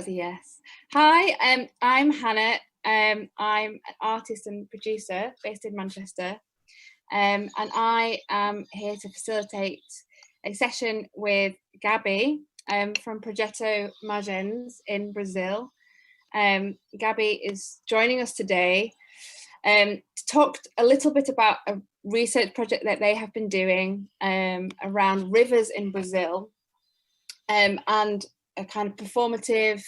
was a yes. Hi, I'm Hannah. I'm an artist and producer based in Manchester, and I am here to facilitate a session with Gabby from Projeto Margens in Brazil. Gabby is joining us today to talk a little bit about a research project that they have been doing around rivers in Brazil, and a kind of performative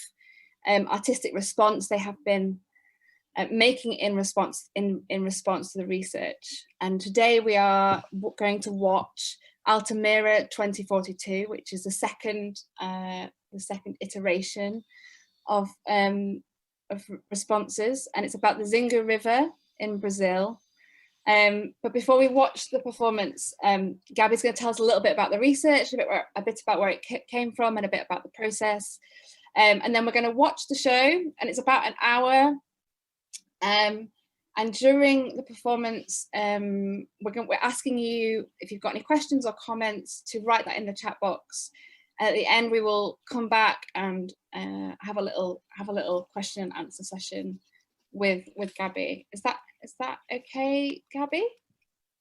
artistic response they have been making in response to the research. And today we are going to watch Altamira 2042, which is the second iteration of responses, and it's about the Zinga River in Brazil. But before we watch the performance, Gabby's going to tell us a little bit about the research, a bit about where it came from, and a bit about the process. And then we're going to watch the show, and it's about an hour. And during the performance, we're asking you if you've got any questions or comments to write that in the chat box. At the end, we will come back and have a little question and answer session with Gabby. Is that okay, Gabby?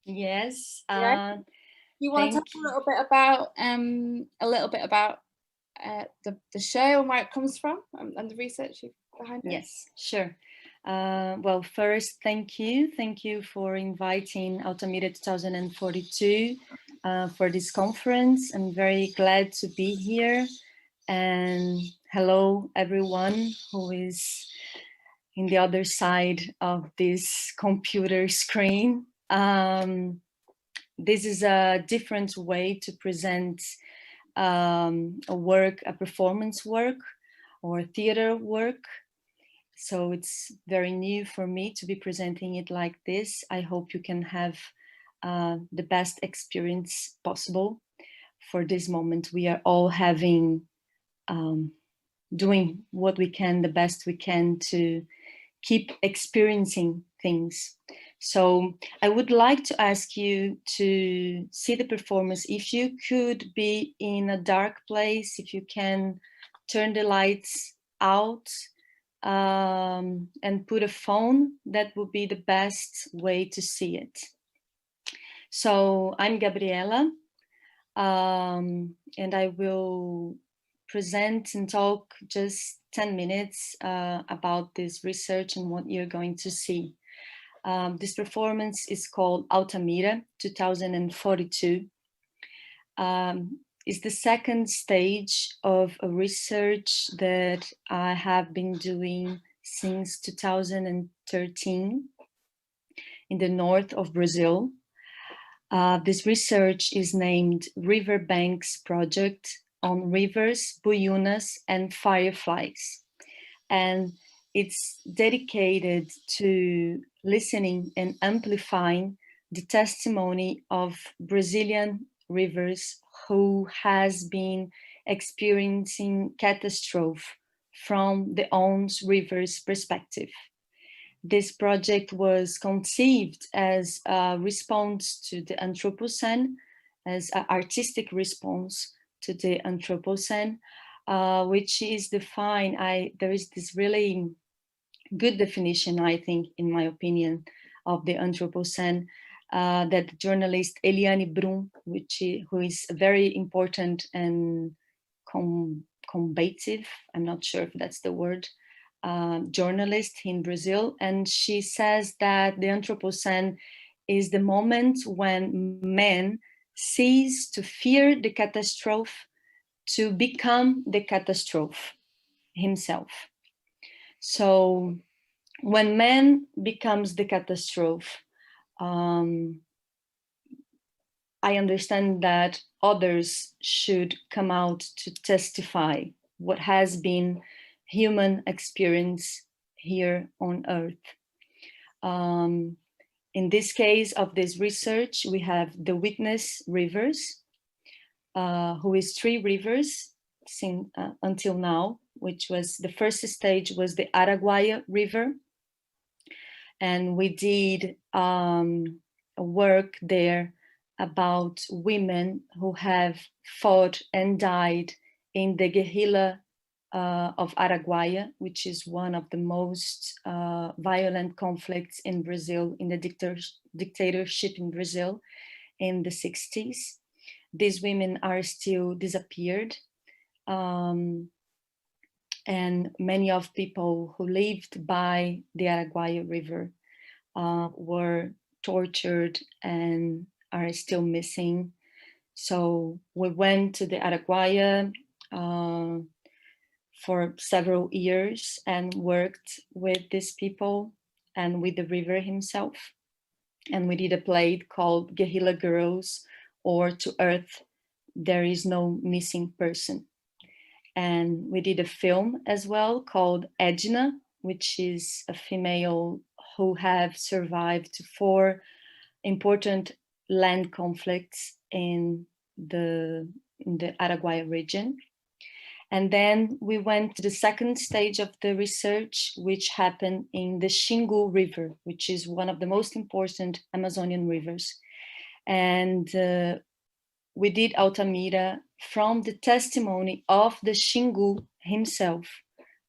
Yes. Yeah. You want to talk a little bit about the show and where it comes from and the research behind it? Yes, sure. Well, first, thank you for inviting Altamira 2042 for this conference. I'm very glad to be here, and hello everyone who is in the other side of this computer screen. This is a different way to present a performance work or theater work. So it's very new for me to be presenting it like this. I hope you can have the best experience possible for this moment. We are all having, doing what we can, the best we can to keep experiencing things. So I would like to ask you to see the performance. If you could be in a dark place, if you can turn the lights out and put a phone, that would be the best way to see it. So I'm Gabriela, and I will present and talk just 10 minutes about this research and what you're going to see. This performance is called Altamira 2042. It's the second stage of a research that I have been doing since 2013 in the north of Brazil. This research is named Riverbanks Project on Rivers, Buiunas, and Fireflies. And it's dedicated to listening and amplifying the testimony of Brazilian rivers who has been experiencing catastrophe from the own river's perspective. This project was conceived as a response to the Anthropocene, as an artistic response to the Anthropocene, which is defined, there is this really good definition, I think, in my opinion, of the Anthropocene, that the journalist Eliane Brum, who is very important and combative, I'm not sure if that's the word, journalist in Brazil. And she says that the Anthropocene is the moment when man cease to fear the catastrophe to become the catastrophe himself. So when man becomes the catastrophe, I understand that others should come out to testify what has been human experience here on Earth. In this case of this research, we have the witness rivers, who is 3 rivers until now, which was the first stage was the Araguaia River. And we did a work there about women who have fought and died in the guerrilla of Araguaia, which is one of the most violent conflicts in Brazil, in the dictatorship in Brazil in the 60s. These women are still disappeared. And many of people who lived by the Araguaia River were tortured and are still missing. So we went to the Araguaia for several years and worked with these people and with the river himself. And we did a play called Guerrilla Girls, or To Earth, There Is No Missing Person. And we did a film as well called Edna, which is a female who have survived 4 important land conflicts in the Araguaia region. And then we went to the second stage of the research, which happened in the Xingu River, which is one of the most important Amazonian rivers. And we did Altamira from the testimony of the Xingu himself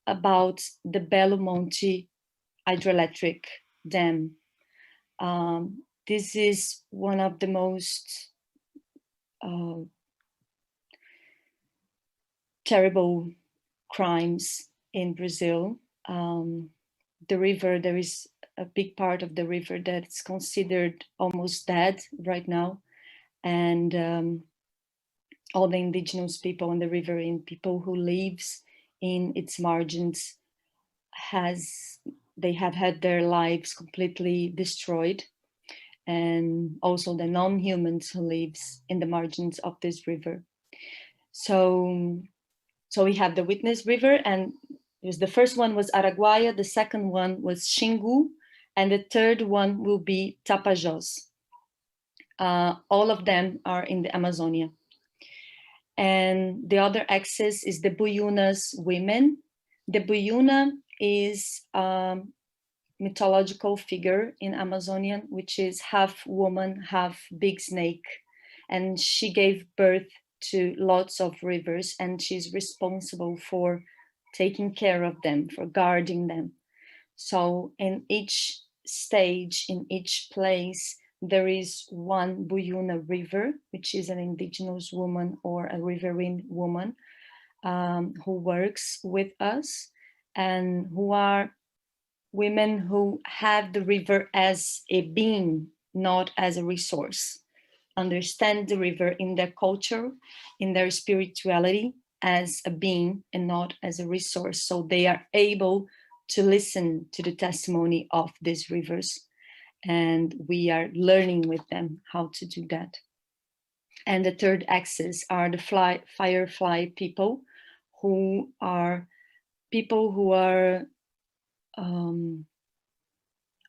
about the Belo Monte hydroelectric dam. This is one of the most terrible crimes in Brazil. The river, there is a big part of the river that's considered almost dead right now. And all the indigenous people on the river and people who lives in its margins they have had their lives completely destroyed. And also the non-humans who lives in the margins of this river. So we have the Witness River, and the first one was Araguaia, the second one was Xingu, and the third one will be Tapajós. All of them are in the Amazonia. And the other axis is the Buyunas women. The Buyuna is a mythological figure in Amazonian, which is half woman, half big snake. And she gave birth to lots of rivers, and she's responsible for taking care of them, for guarding them. So in each stage, in each place, there is one Buyuna river, which is an indigenous woman or a riverine woman who works with us, and who are women who have the river as a being, not as a resource. Understand the river in their culture, in their spirituality, as a being and not as a resource. So they are able to listen to the testimony of these rivers. And we are learning with them how to do that. And the third axis are the firefly people, who are people who are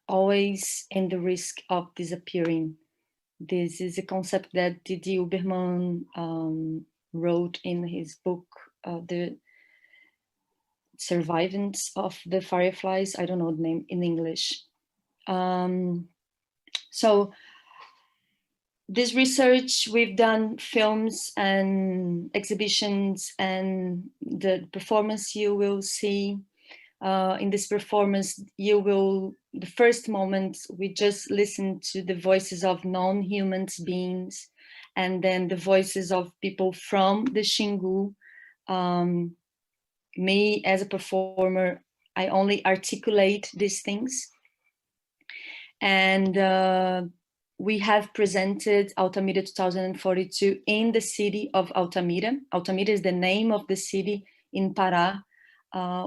always in the risk of disappearing. This is a concept that Didi Uberman wrote in his book, The Survivance of the Fireflies. I don't know the name in English. So this research, we've done films and exhibitions, and the performance you will see in this performance, the first moment, we just listen to the voices of non-human beings, and then the voices of people from the Xingu. Me as a performer, I only articulate these things. And we have presented Altamira 2042 in the city of Altamira. Altamira is the name of the city in Pará,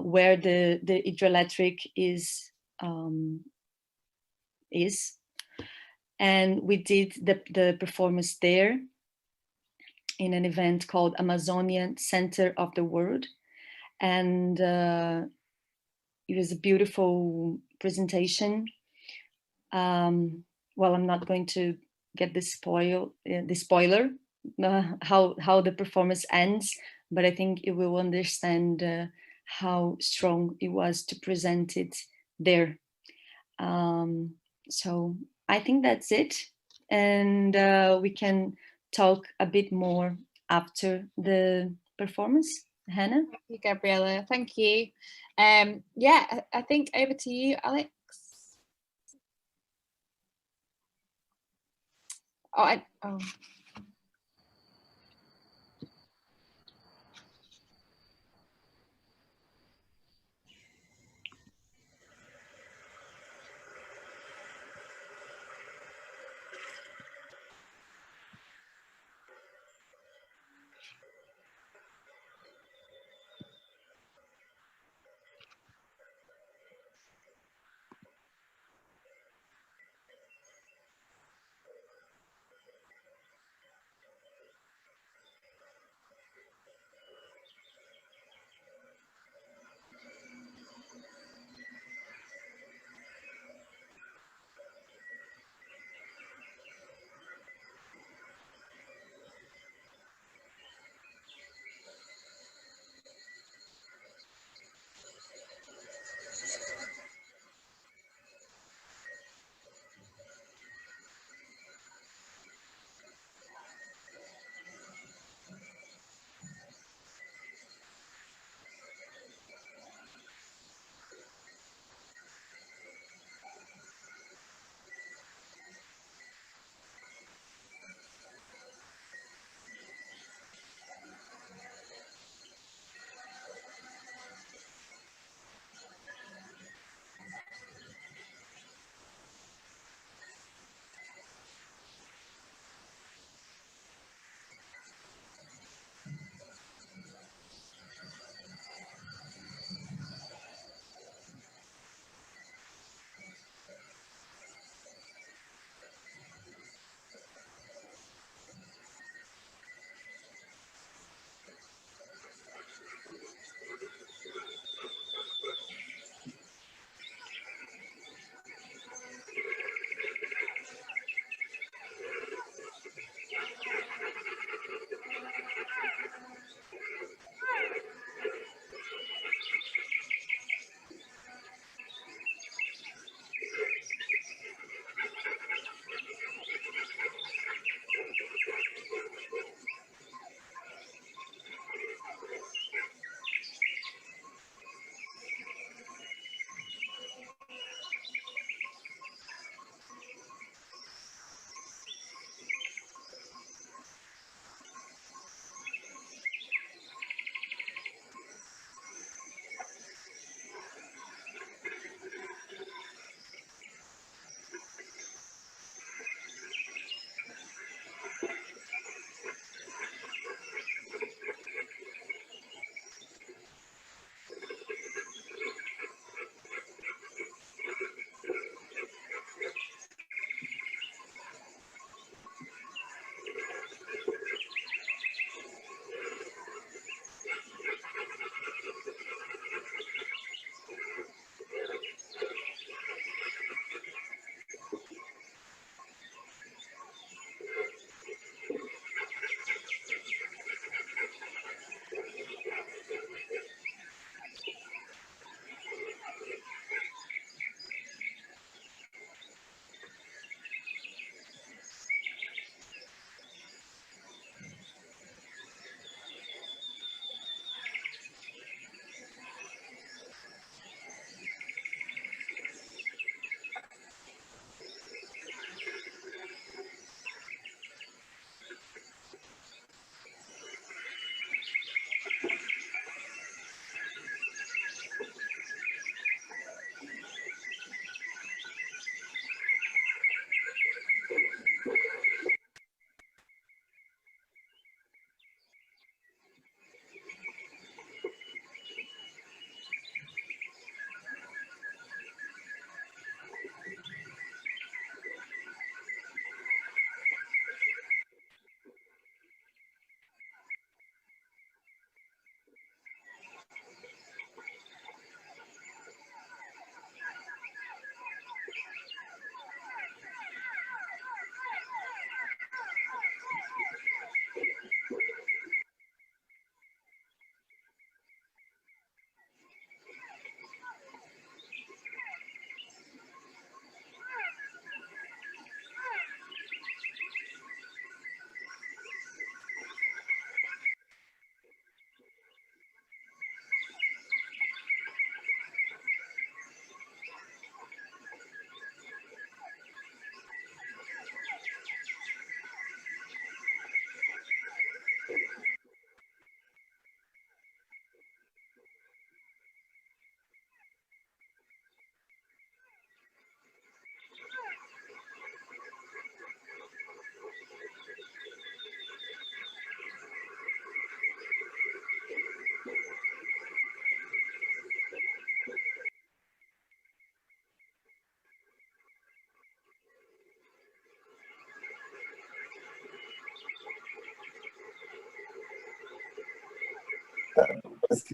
where the hydroelectric is. And we did the performance there in an event called Amazonian Center of the World. And it was a beautiful presentation. Well, I'm not going to get the spoiler, how the performance ends, but I think you will understand how strong it was to present it there. So I think that's it. And we can talk a bit more after the performance. Hannah? Thank you, Gabriella. Thank you. Yeah, I think over to you, Alex. Oh.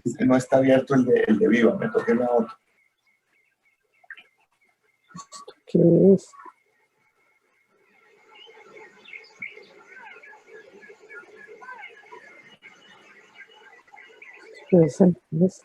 es que no está abierto el de Viva, me toqué la otra. ¿Qué es? ¿Qué es? ¿Qué es?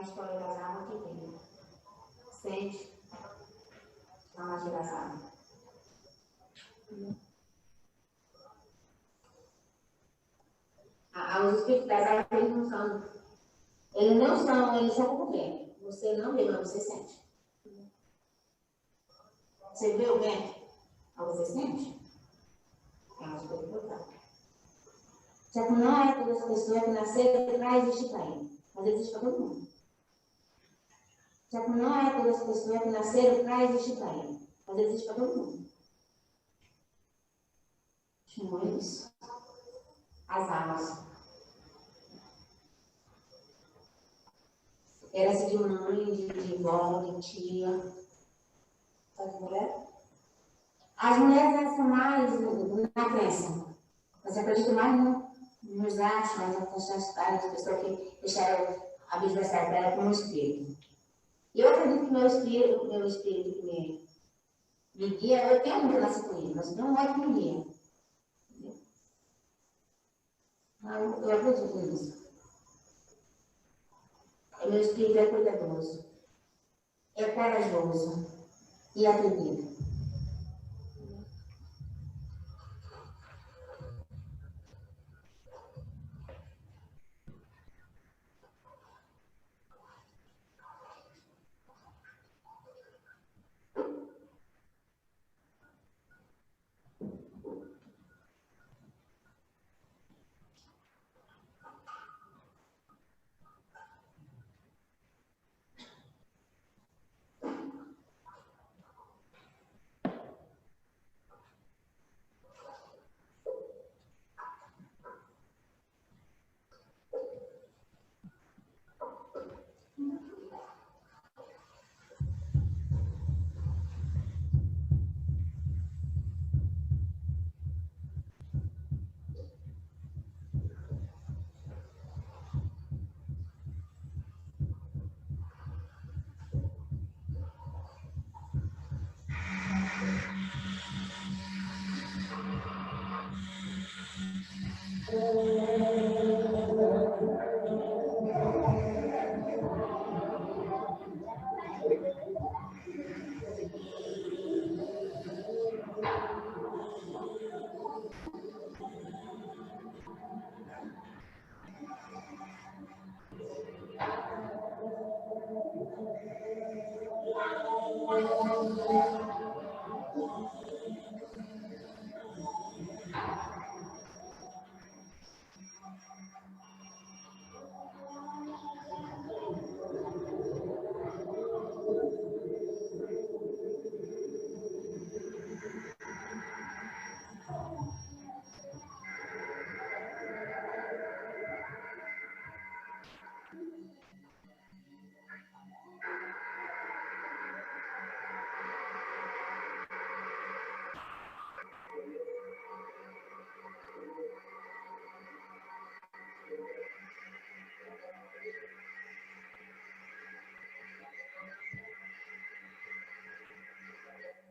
história das almas que vem. Sente a magia das almas. Os espíritos das almas, eles são como vento. Você não vê, mas você sente. Você vê o vento, mas você sente. É uma coisa importante. Já que não é todas as pessoas que nasceram para existir para ele, mas existe para todo mundo. Já que não é todas as pessoas que nasceram para existir para ele, mas existe para todo mundo. Testemunhos, as almas. Era-se de mãe, de vó, de tia. Sabe mulher? As mulheres elas são mais na crença. Mas acreditam mais nos atos, mais nas pessoas que deixaram a vida dela como espírito. E eu acredito que meu espírito que me guia, eu tenho muito relação com ele, mas não é que me guia. Eu acredito nisso. O meu espírito é cuidadoso, é corajoso e atrevido.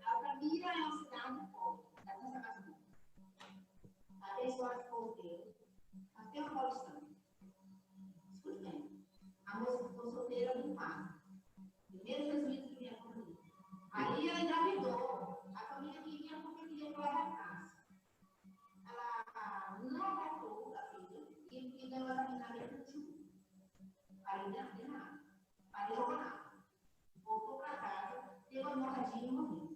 Altamira é uma cidade pobre, da Costa Azul. A pessoa de solteiro, até uma Paulistana. Escute bem. A moça ficou solteira no mar. Primeiro jesuíta que vinha comigo. Aí ela engravidou. A família queria porque queria falar da casa. Ela não abortou a filha e ganhou a família do tio. Aí não deu nada. Aí jogou nada. Voltou para casa, teve uma hemorragia e morreu.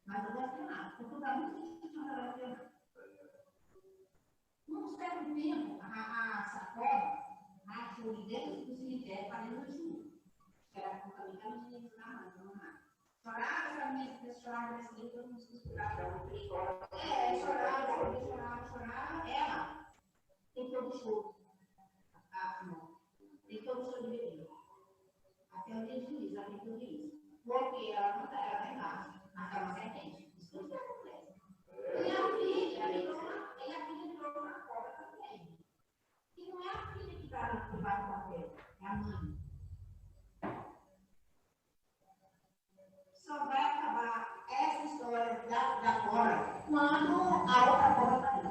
Mas não vai ter nada, porque está muito difícil de não ter nada. Num certo tempo, a sacola achou dentro do cemitério para dentro do chumbo. Era com a menina na mão, não nada. Chorava, essa menina chorava nesse dia, todo mundo se inspirava. Chorava. Ela tem todo o choro. Tem todo o choro de bebê. Até o dia de juízo, ela tem tudo isso. Porque ela não está embaixo. Aquela serpente. Isso tudo é complexo. E a filha entrou na cobra também. E não é a filha que vai no papel, é a mãe. Só vai acabar essa história da cobra quando a outra cobra está ali.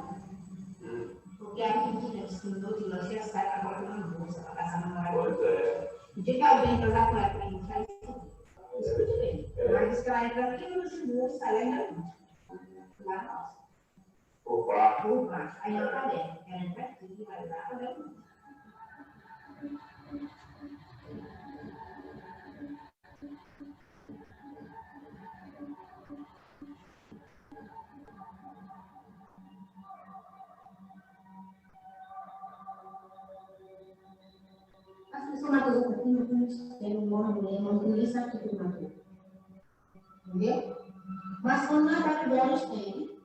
Porque a menina que estudou de biologia sai com a cobra na bolsa para passar na namorada. Pois é. O dia que alguém casar com ela para mim, faz isso. Escute bem. Mas que ela entra aqui no Luxemburgo, sai lá em Galinha. Lá nossa. Opa. Por baixo. Aí ela tá dentro. Ela entra aqui e vai lá para dentro. As pessoas matam um pouquinho, tem um bom problema, ninguém sabe o que matou. Entendeu? Mas quando na parte delas tem,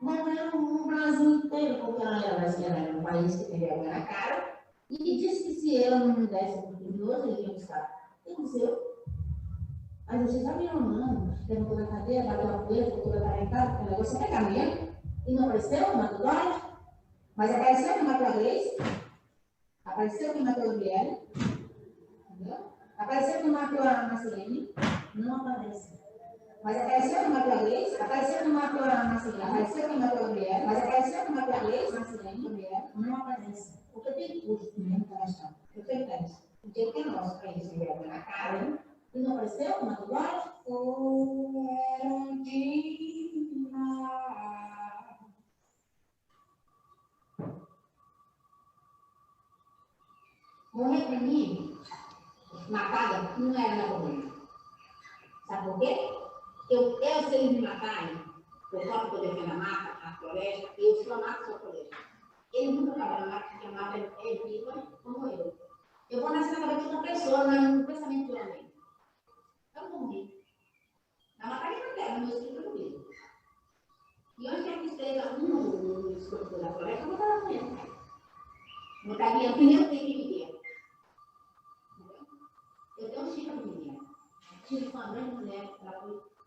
morreu no Brasil inteiro, porque ela era um país que teve água na cara, e disse que se ela não desse um criminoso, ele ia buscar. O que aconteceu? A justiça abriu mão, levantou na cadeia, bateu a poeira, botou na cara em casa, o negócio é pegar mesmo, e não apareceu, matou Dória, mas apareceu que matou a Grace, apareceu que matou a Gabriela, entendeu? Apareceu que matou a Marcelene, não aparece. Mas apareceu que matou a Grace, apareceu que matou a Marcelene, apareceu que matou a Gabriela, mas apareceu que matou a Grace, Marcelene, Gabriela, não aparece. Porque tem custo mesmo que elas estão. Eu tenho isso. O que é nosso para isso? Ele na cara, hein? E não apareceu que matou Dória? Morrer para mim, matada, não era meu problema. Sabe por quê? Eu se eles me matarem, eu posso poder defender a mata, a floresta, e eu sou a mata, sou a floresta. Eles nunca acabaram na mata, porque a mata é viva como eu. Eu vou nascer na cabeça de outra pessoa, no pensamento do homem. Eu vou morrer. Na matéria da terra, no meu espírito eu morri. E onde quer que esteja no escorpo da floresta, eu vou estar lá dentro. Não estaria, eu tenho que viver. Eu tenho um filho para viver. Tive com uma grande mulher, ela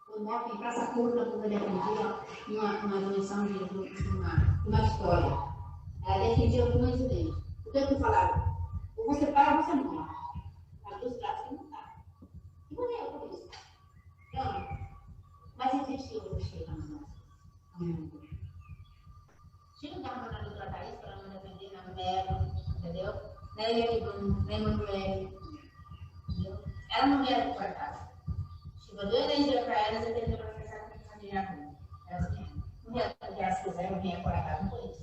foi morta em praça pública por defender uma dimensão de uma história. Ela defendia um incidente. O que eu falava? Ou você para ou você morre. As duas praças que não está. E morreu por isso. Então, mas existe outro cheiro na nossa. Chega da mandada do tratar isso para não defender na mulher, entendeu? Nem mulher. Ela não era para casa. Chegou 2 dias para elas e teve para pensar com a família ruim. Elas não ia porque elas quiseram vir para casa com eles.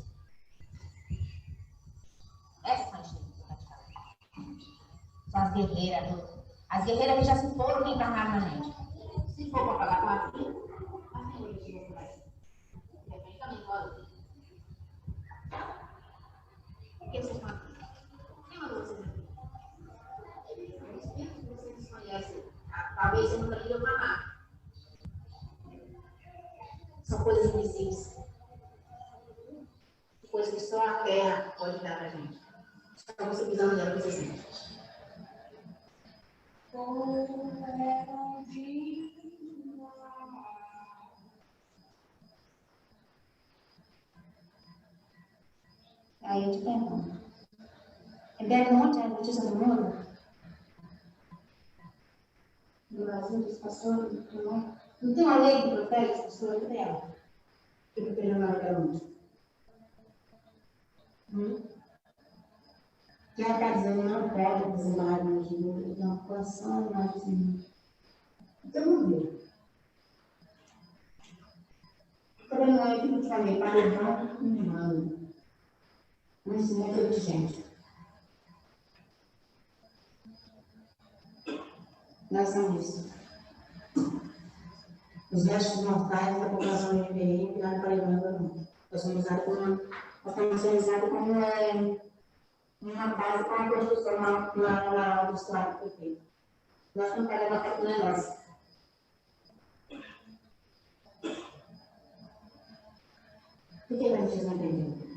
Essas são as radicais. São as guerreiras. As guerreiras que já se foram que encarnaram na gente. Se for para pagar com a filha, a filha que chegou por aí. De repente também pode. Por que vocês estão aqui? Quem mandou vocês aqui? Vocês conhecem, talvez eu nunca iria mamar. São coisas invisíveis. Coisas que só a terra pode dar pra gente. Só você pisando nela que você sente. Aí eu te pergunto. É Belo Monte, a notícia do mundo? No Brasil, dos pastores, não tem uma lei que protege as pessoas dela, que protege a Belo Monte. Que ela está dizendo, não pode desembargar no rio, não poção, não assim. Então, não vê. Também não é que eu te falei, para levar um humano. Um ensinamento de gente. Nós somos isso. Os restos mortais da população de Iberê que não para levar não. Nós somos usados como uma base para a construção na do Estado perfeito. Nós não queremos a cultura nossa. Por que a gente não entendeu?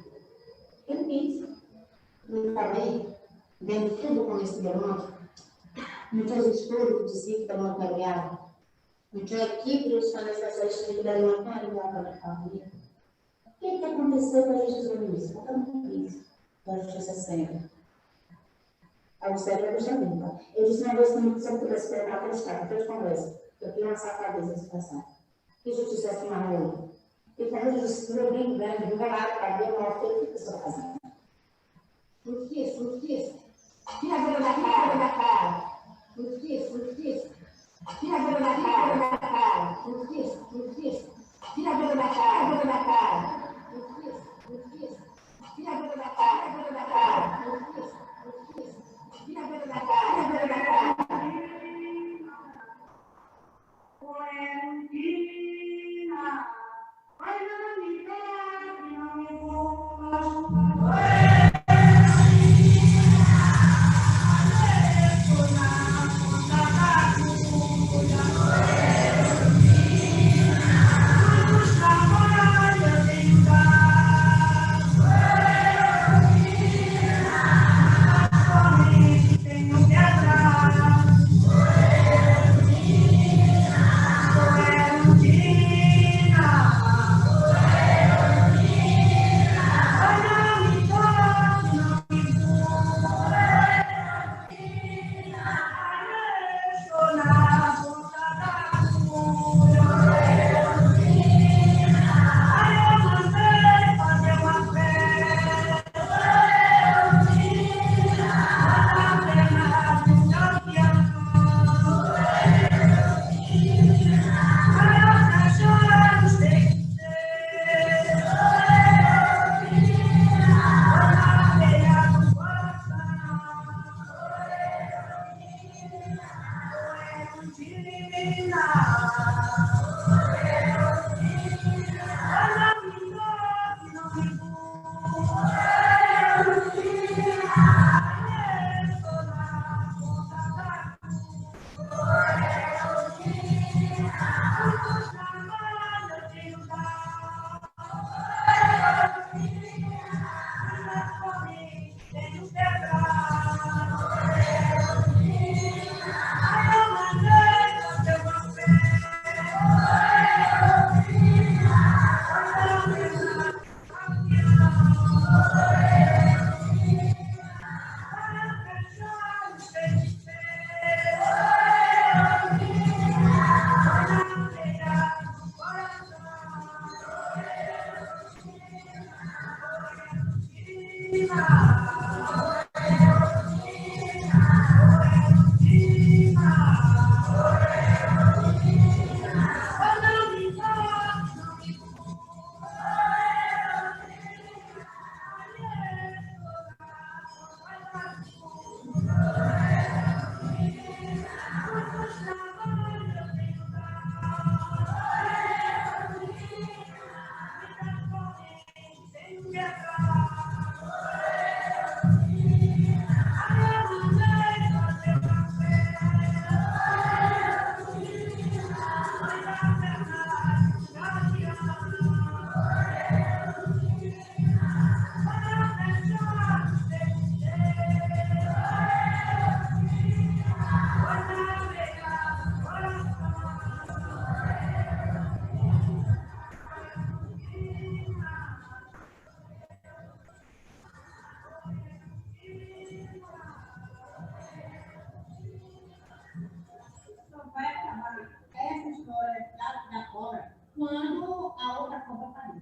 Eu fiz. Não falei, vendo tudo como esse demônio. Não tinha os estudos do discípulo da montanha. Não tinha equipe dos manifestações da montanha da família. O que aconteceu com a gente resolver isso? Falta muito isso. Da justiça cega. A justiça vai deixar limpa. Eu disse uma vez que se eu pudesse pegar aqueles caras, aquelas conversas, eu tenho uma safadeza nessa situação. Que justiça é uma rua? E quando a justiça é bem grande, enganada, para ver a morte, o que a pessoa faz? Justiça. Tira a bunda da cara. Justiça. Tira a bunda da cara. Justiça. Tira a bunda da cara. Justiça. Tira a bunda da cara. Justiça. Tira a bunda da cara. Essa história da cobra, quando a outra cobra pariu.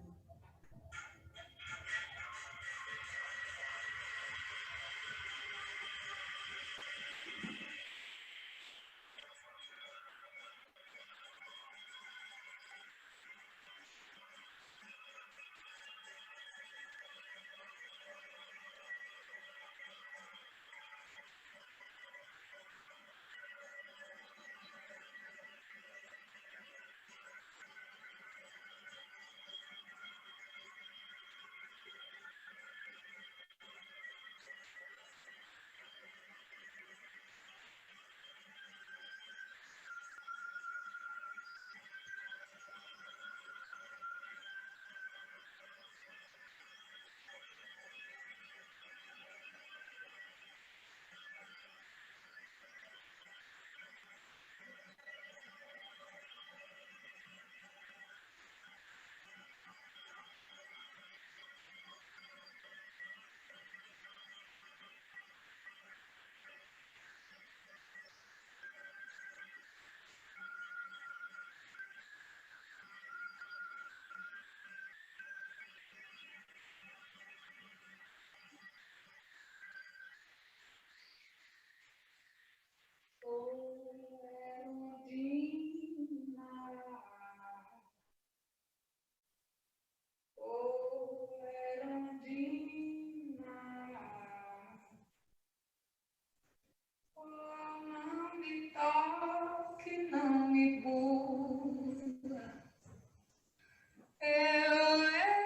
Eu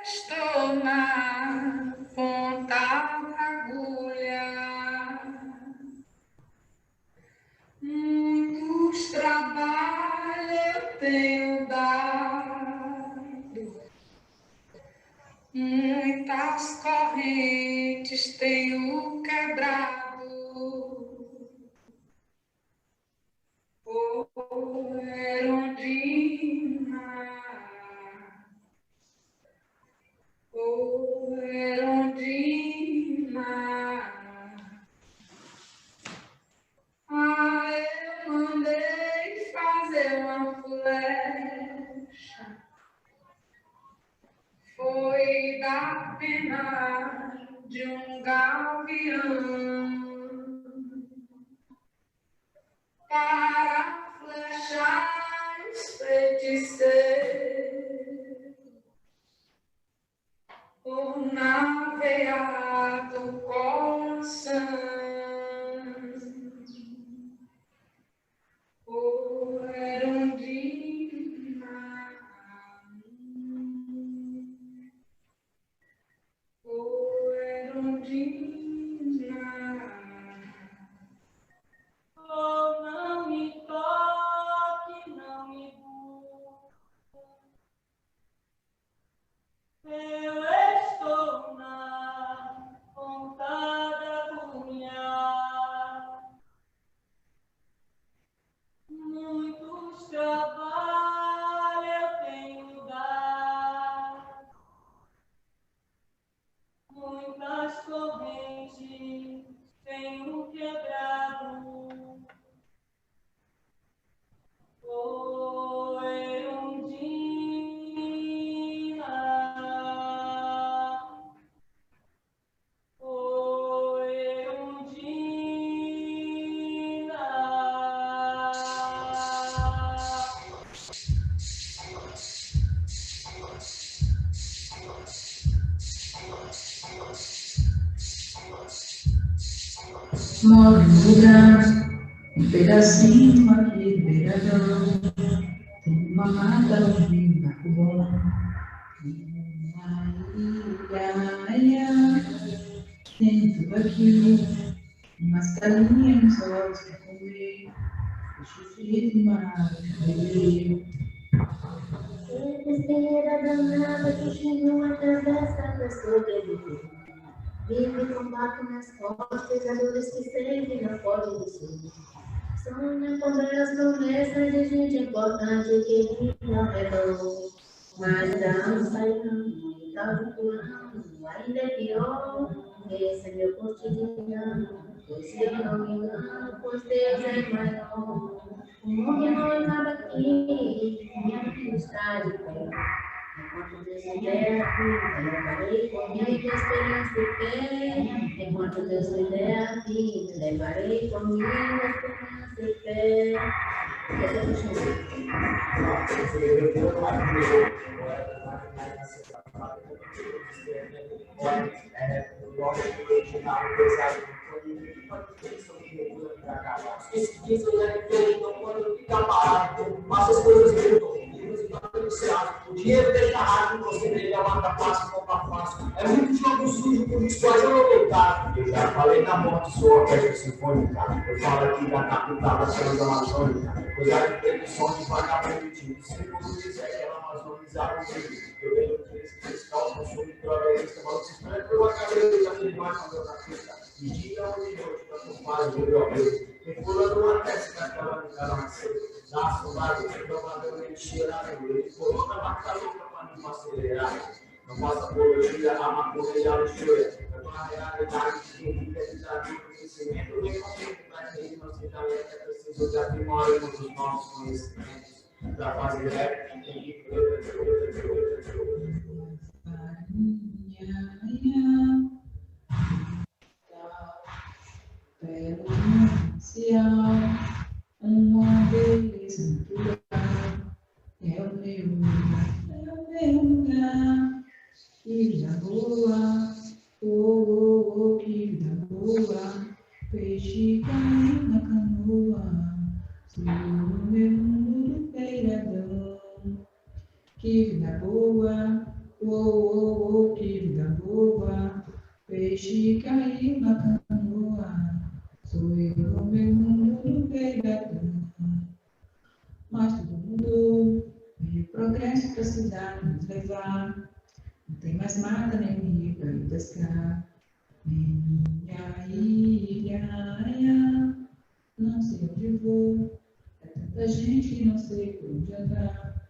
estou na ponta da agulha, muitos trabalhos eu tenho dado, muitas correntes tenho quebrado. Oh, Erundina, oh, Erundina, eu mandei fazer uma flecha, foi da pena de um gavião, para flechar os feiticeiros, o navegar do coração. Oh, Erundina, oh, Erundina. Oh, não me toque, não me busque. Eu estou na ponta da agulha. Muitos trabalhos eu tenho dado, muitas correntes tenho quebrado. Oh, Erundina, oh, Erundina. Moro no lugar, um pedacinho aqui do beiradão, tem uma mata no rio da Cubona, tem tudo aqui, umas galinhas nos olhos para comer, o chifre do mar, Besteira danada que tinha atravessa pra sobreviver. Vive com baco nas costas, a dores que sente não pode dizer. Sonha com belas promessas de gente importante que não é bom. Mas já não sai não, tá procurando, ainda é pior. Esse é meu cotidiano, pois se eu não me engano, pois Deus é maior. O mundo não acaba aqui, minha vida está de pé. Enquanto Deus me der a vida, eu levarei comigo a esperança e fé. Enquanto Deus me der a vida, levarei comigo a esperança e fé. Esse diz eu então quando fica parado, passa as coisas mudam. O dinheiro deixa raro, você briga, mata fácil, compra fácil. É muito jogo sujo, por isso quase eu não deitar. Eu já falei da morte, sou a festa sinfônica. Eu falo aqui da capital da Santa Amazônica. Coisa que tem som de vagabundo. Se você quiser que ela amazonizar o vídeo, eu venho aqui nesse fiscal, consumo de droga, mas vocês não é pela cabeça, já tem mais na minha cabeça. E diga onde eu estou com paz, meu Deus. Me pulando uma testa daquela nasceu. Dá saudade, eu tô mandando ele cheirar, ele coloca uma caluca para não acelerar. Não passa apologia, a maconha e a luxúria. É uma realidade que fica de desafio, conhecimento, nem conflito, mas nem uma cidade é preciso de aprimorar os nossos conhecimentos. Para fazer rap, tem que pelo ancião, uma beleza natural, é o meu lugar, que vida boa, que vida boa, peixe caiu na canoa, no meu mundo beiradão, que vida boa, que vida boa. Peixe caiu na canoa, sou eu no meu mundo do pegador. Mas tudo mudou, veio progresso pra cidade nos levar. Não tem mais mata nem rio pra ir pescar. Minha ilha, não sei onde vou. É tanta gente que não sei por onde andar.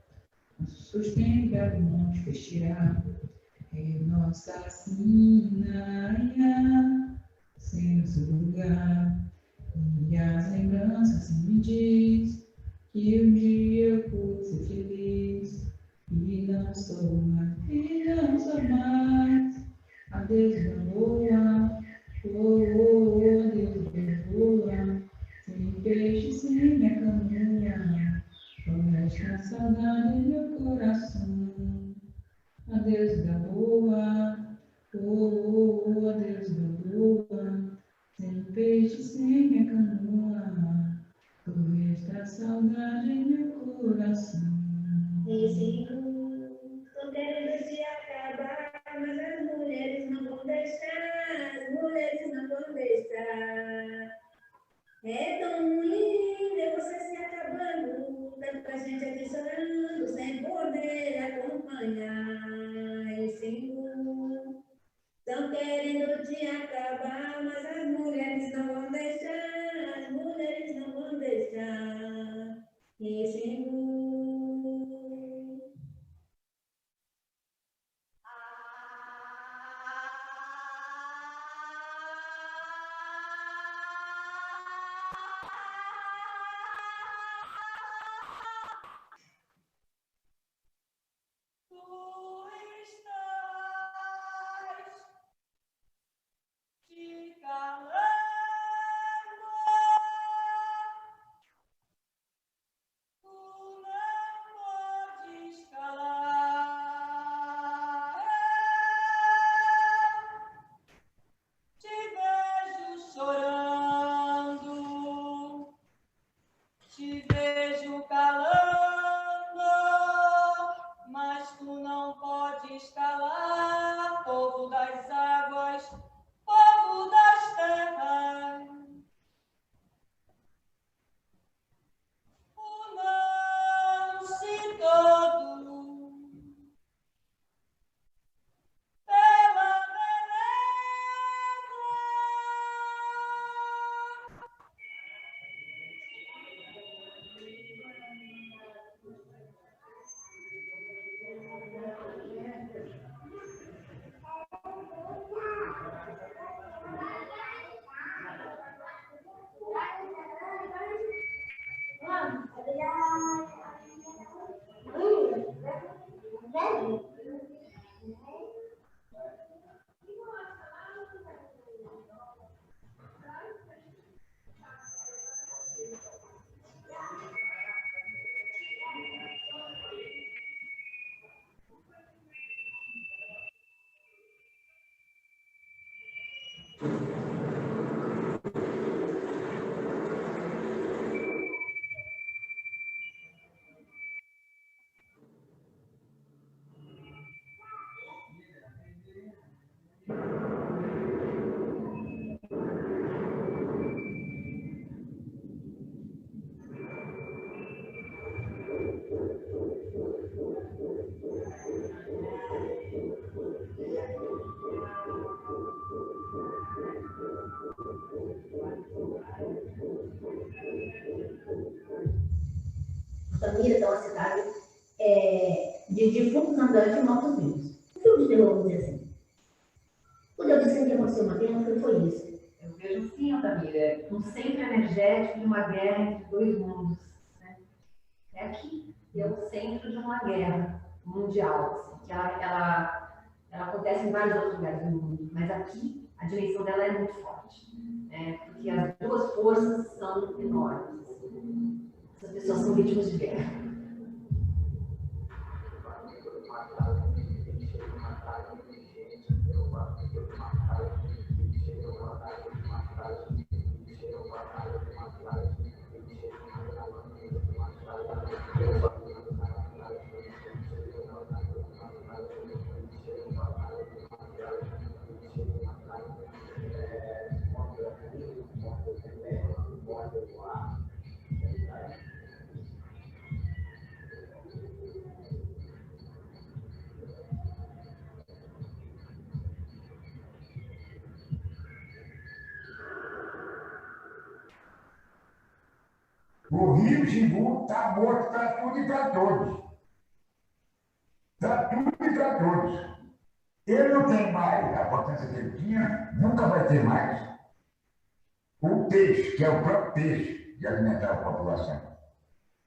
Nosso sustento belo monte fez tirar. É nossa sinaia, sem o seu lugar. E as lembranças me diz que um dia eu pude ser feliz. E não sou mais, Adeus, Gamboa, adeus, Gamboa, sem peixe, sem minha canoa, só resta saudade em meu coração. Adeus, Gamboa, adeus, Gamboa, sem peixe, sem minha canoa, só resta saudade em meu coração. Esse mundo, tô querendo se acabar, mas as mulheres não vão deixar, as mulheres não vão deixar. É tão ruim ver você se acabando, tanta gente aqui chorando, sem poder acompanhar esse mundo. Estão querendo te acabar, mas as mulheres não vão deixar, as mulheres não vão deixar esse mundo. Tu estás te calando, tu não podes calar. Te vejo chorando, te vejo calando, mas tu não podes calar, povo das águas, povo das terras. Unam-se todos pela beleza. Família da uma cidade de defuntos andantes e mortos vivos. Um filme de terror, vamos dizer assim. Quando eu disse que aconteceu uma guerra, foi isso. Eu vejo sim, Altamira, um centro energético de uma guerra entre dois mundos. Né? É aqui, é o centro de uma guerra mundial. Assim, que ela acontece em vários outros lugares do mundo, mas aqui a dimensão dela é muito forte. Né? Porque as duas forças são enormes. Essas pessoas são vítimas de guerra. O Rio Xingu está morto para tudo e para todos. Para tudo e para todos. Ele não tem mais a potência que ele tinha, nunca vai ter mais. O peixe, que é o próprio peixe de alimentar a população,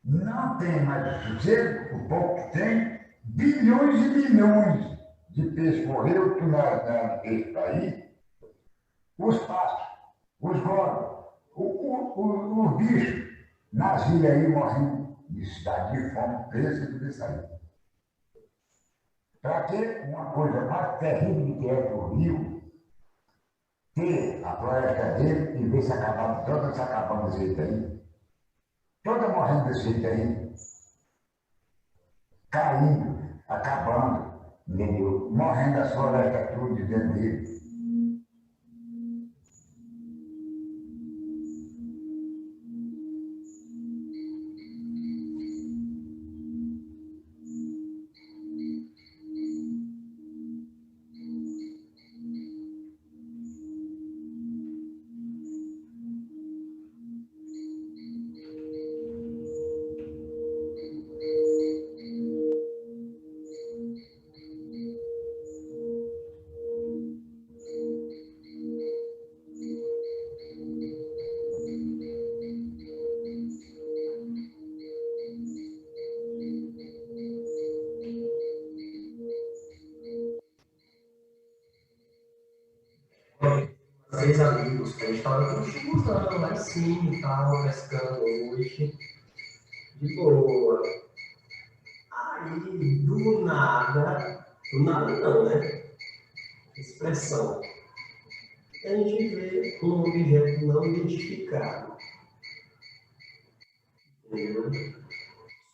não tem mais o sossego, o pouco que tem, bilhões e bilhões de peixes morreram no peixe aí, os patos, os golos, os bichos nas ilhas aí morrendo de cidade de fome, presa de sair. Para ter uma coisa mais terrível do que é o rio, ter a floresta dele e ver se acabando, toda se acabando desse jeito aí, toda morrendo desse jeito aí, caindo, acabando, entendeu? Morrendo as florestas tudo de dentro dele. Três amigos que a gente estava usando lá em cima e tal, pescando hoje, de boa. Aí, do nada não, né? Expressão. A gente vê um objeto não identificado. Entendeu?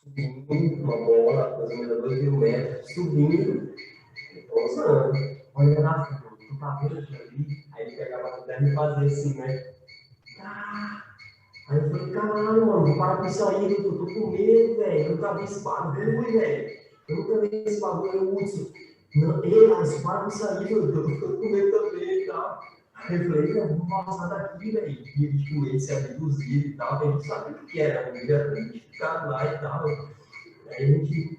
Subindo, uma bola, mais ou menos 2 mil metros, subindo e pousando. Olha lá, tu tá vendo ali? Aí ele pegava a terra e fazia assim, né? Aí eu falei, caralho, mano, para com isso aí, eu tô com medo, velho. Eu nunca vi esse bagulho, velho. Eu nunca vi esse bagulho, eu uso. Não, ei, para com isso aí, eu tô com medo também e tal. Aí eu falei, vamos passar daqui, velho. E eles com medo de ser abduzido e tal, que a gente sabia o que era, o vídeo era identificado lá e tal. Aí a gente,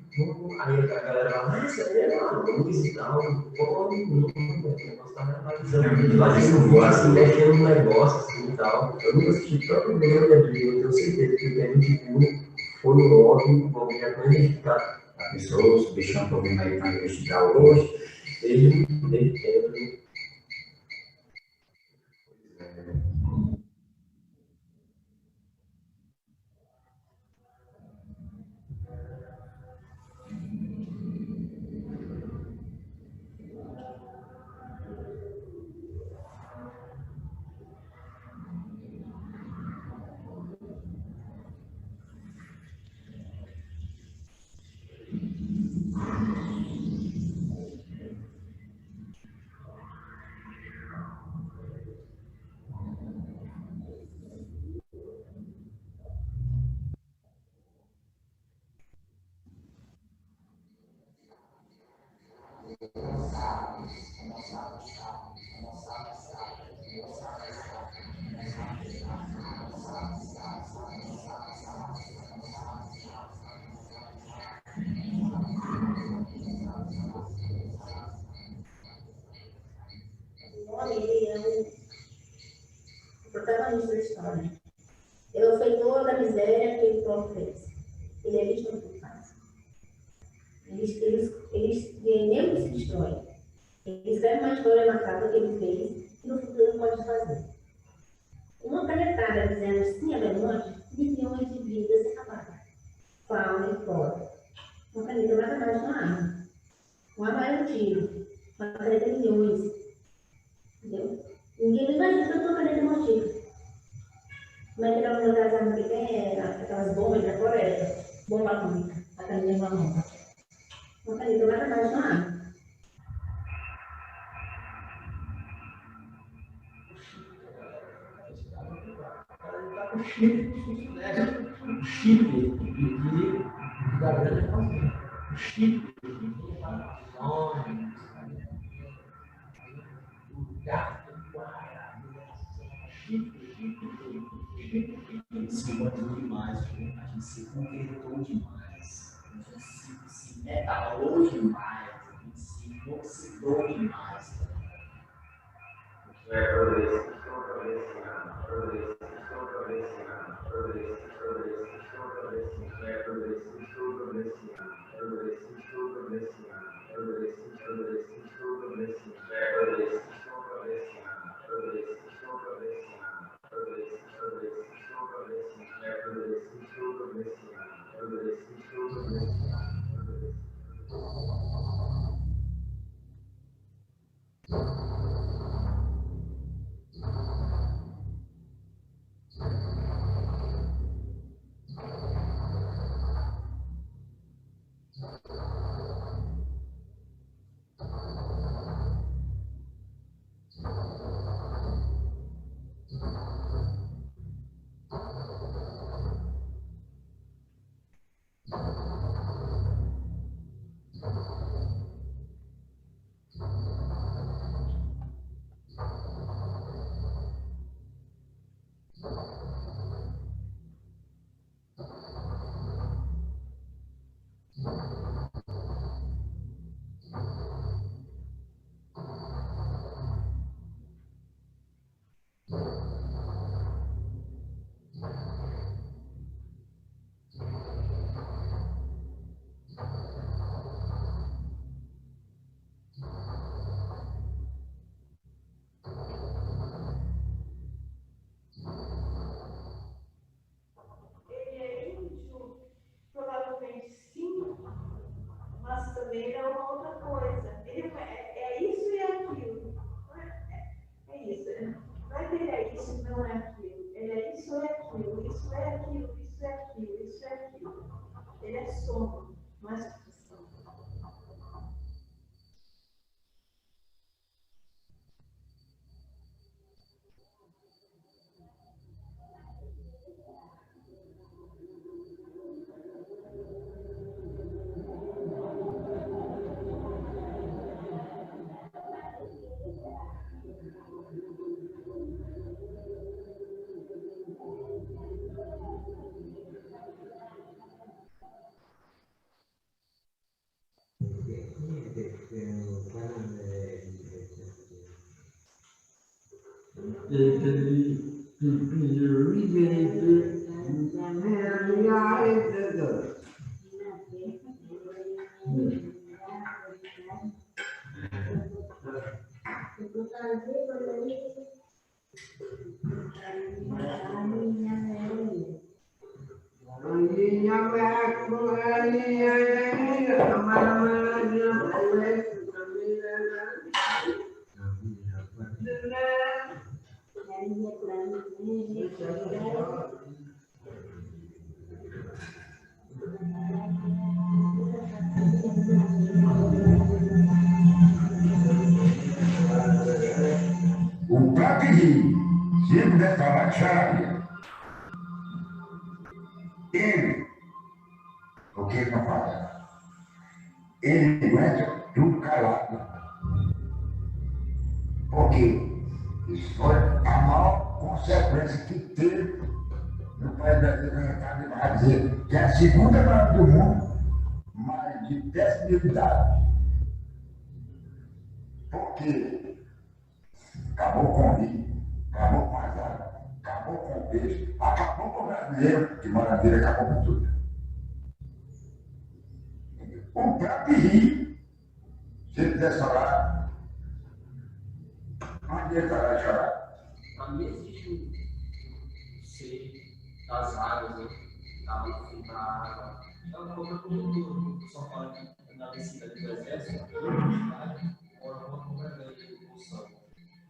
aí a galera lá, isso aí é lá, luz e tal. Pô, não, o negócio tava analisando, lá assim, mexendo no negócio assim e tal. Eu nunca assisti tanto vídeo na minha vida, eu tenho certeza que a gente viu, foi no log, um objeto não identificado. A pessoa, os bichão que eu vi aí para investigar hoje, ele tem. Protagonista da história. Ele foi toda a miséria que ele próprio fez. Ele é visto no que faz. Eles mesmo se destroem. Eles escrevem uma história macabra que ele fez e no futuro pode fazer. Uma canetada dizendo sim a verdade, milhões de vidas se acabaram. Fauna e flora. Uma caneta nada mais que uma arma. Uma arma é um tiro. Uma caneta milhões. Entendeu? Ninguém imagina tanto uma caneta mortífera. Como é que era uma das armas que tem? Aquelas bombas da floresta. Bomba atômica. A caneta marrom. Uma caneta nada mais que uma arma. O chip da grande família. O chip expandiu demais, a gente se concretou demais, a gente se metalou demais, a gente se oxidou demais. Ele é uma outra coisa. Ele é isso e aquilo. É isso. Não é que ele é isso e não é aquilo. Ele é isso e aquilo, isso é aquilo, isso é aquilo, isso é aquilo. Ele é soma, não é subtração. O Platini, se ele puder falar, chararia. Ele, o que ele não fala? Ele aguenta tudo calado. Porque isso foi a maior consequência que teve no país brasileiro. Vai dizer que é a segunda maior do mundo, mais de 10 mil idades. Porque acabou com o rio, acabou com as águas, acabou com o peixe, acabou com o brasileiro, que maravilha, acabou com tudo. O próprio rio, se ele quiser chorar, não adianta lá chorar. Para mim existe o ser das águas, da luz, da água. É uma coisa do que só fala que na descida do exército, ou uma cobra de evolução.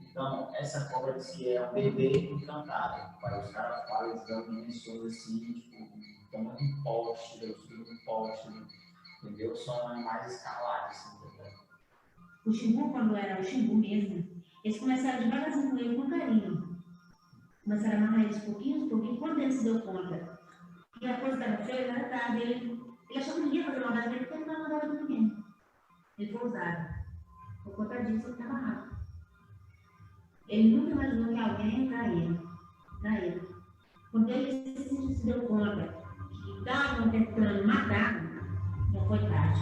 Então, essa cobra diz que é um bebê encantado. Os caras falam, eles dão dimensões assim, tipo, tamanho de um poste, grossura de um poste, entendeu? São animais escalares, entendeu? O Xingu, quando era o Xingu mesmo, eles começaram devagarzinho com ele, com carinho. Começaram a amarrar eles pouquinho, quando ele se deu conta que a coisa estava feia, era tarde, ele achou que ninguém ia fazer maldade dele, porque ele não mandava de ninguém. Ele foi usado. Por conta disso, ele estava rápido. Ele nunca imaginou que alguém ia trair ele. Quando ele se deu conta que estavam tentando matar, já foi tarde.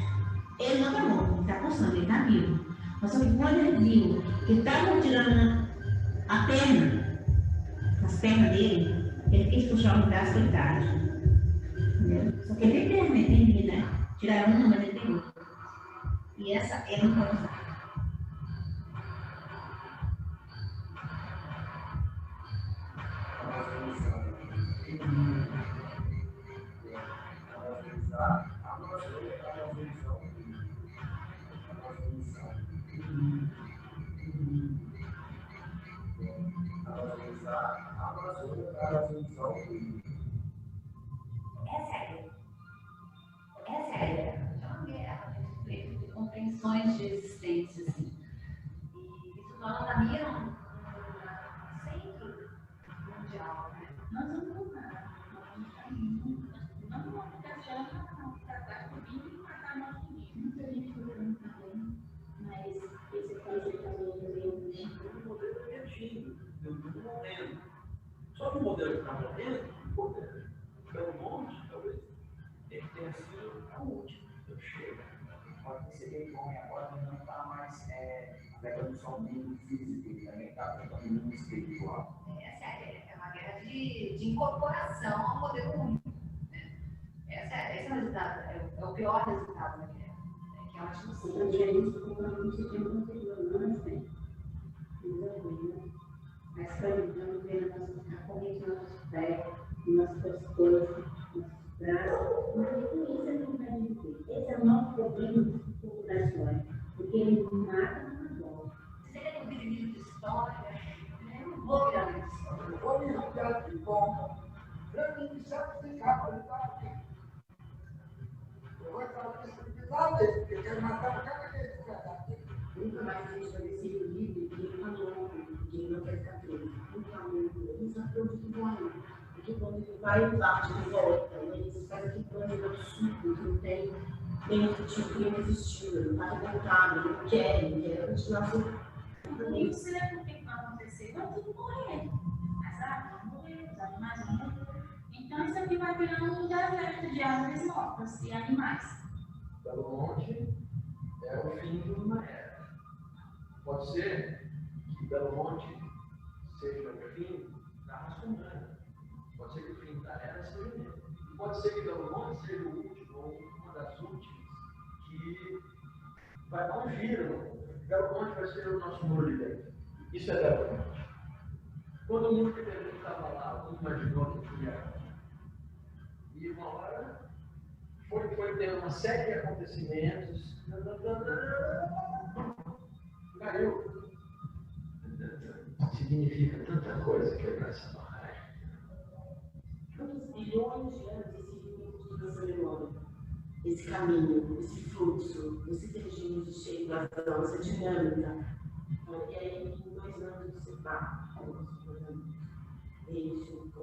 Ele não está morto, ele está coçando, ele está vivo. Mas só que quando ele viu que estavam tirando a perna, as pernas dele, ele quis puxar o braço, foi tarde. Entendeu? Só que ele tem perna, ele tem vida, né? Tiraram uma, mas ele tem outra. E essa ele não pode usar. Essa é uma guerra de compreensões de existência, assim. E isso torna a Altamira um centro mundial, né? Nós vamos voltar. Nós não vamos ficar achando que tratar comigo e matar nosso filho. Muita gente procurando também, mas esse caso de fazer o modelo é reativo, no momento. Só que o modelo que está morrendo, pelo monte, talvez ele tenha sido a última. Eu chego. Pode perceber que o homem agora não está mais pegando só o mundo físico, ele também está pegando o mundo espiritual. É uma guerra de incorporação ao modelo único. Esse é o resultado, é o pior resultado da guerra. Que é uma discussão. Outra diferença é que no sistema anterior, não é assim. A escravidão veio nas correntes do nosso pé, nas costas, nos braços. Mas com isso é não vai dizer. Esse é o nosso problema da história. Porque ele mata e não volta. Se ele é um livro de história, eu não vou virar livro de história. Eu vou me ligar de volta. Para mim, já explicar para ele aqui. Eu vou falar isso de lá dele, porque eu quero matar o cara dele. Nunca mais a gente vai ver esse livro que ele falou, que ele não quer ficar preso. Nunca mais. Ele só foi de bom. Porque quando ele vai usar de volta, ele faz aquele plano absurdo que não tem dentro de que ele existiu, ele não está revoltado, ele não quer continuar sendo. Nem sei por que vai acontecer, vai tudo morrer. As árvores vão morrer, os animais vão morrer. Então isso aqui vai virar um deserto de árvores mortas e animais. Belo Monte é o fim de uma era. Pode ser que Belo Monte seja o fim da raça humana. Pode ser que o fim da era seja mesmo. Pode ser que Belo Monte seja o último, ou uma das últimas, que vai dar um giro. Belo Monte vai ser o nosso muro de dentro. Isso é Belo Monte. Quando o mundo que estava lá, um imaginou que ia. E uma hora foi tendo uma série de acontecimentos. Caiu. Significa tanta coisa quebrar essa barragem. Quantos bilhões de anos esse rio continua sendo esse caminho, esse fluxo, esse regime de cheio de ação, essa dinâmica. E aí, em 2 anos, você está desde o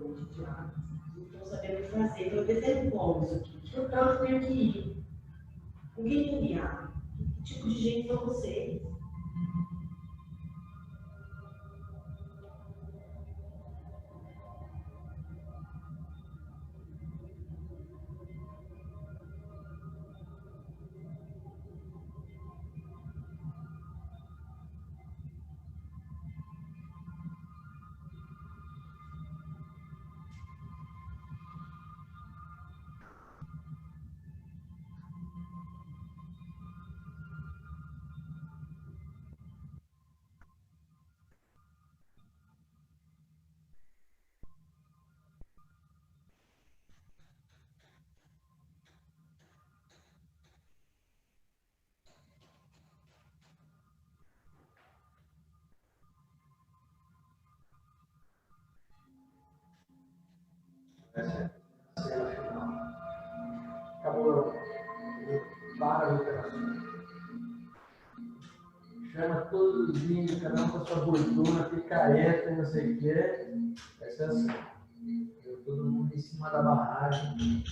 conto de águas. Então, sabemos fazer. Então, eu desenho como isso aqui. Que local eu tenho que ir? Com quem me enviar? Que tipo de gente são vocês? Essa é a cena final. Acabou. Para o operação. Chama todos os vinhos, cada um com a sua fortuna, picareta e não sei o quê. Essa é a cena. Todo mundo em cima da barragem.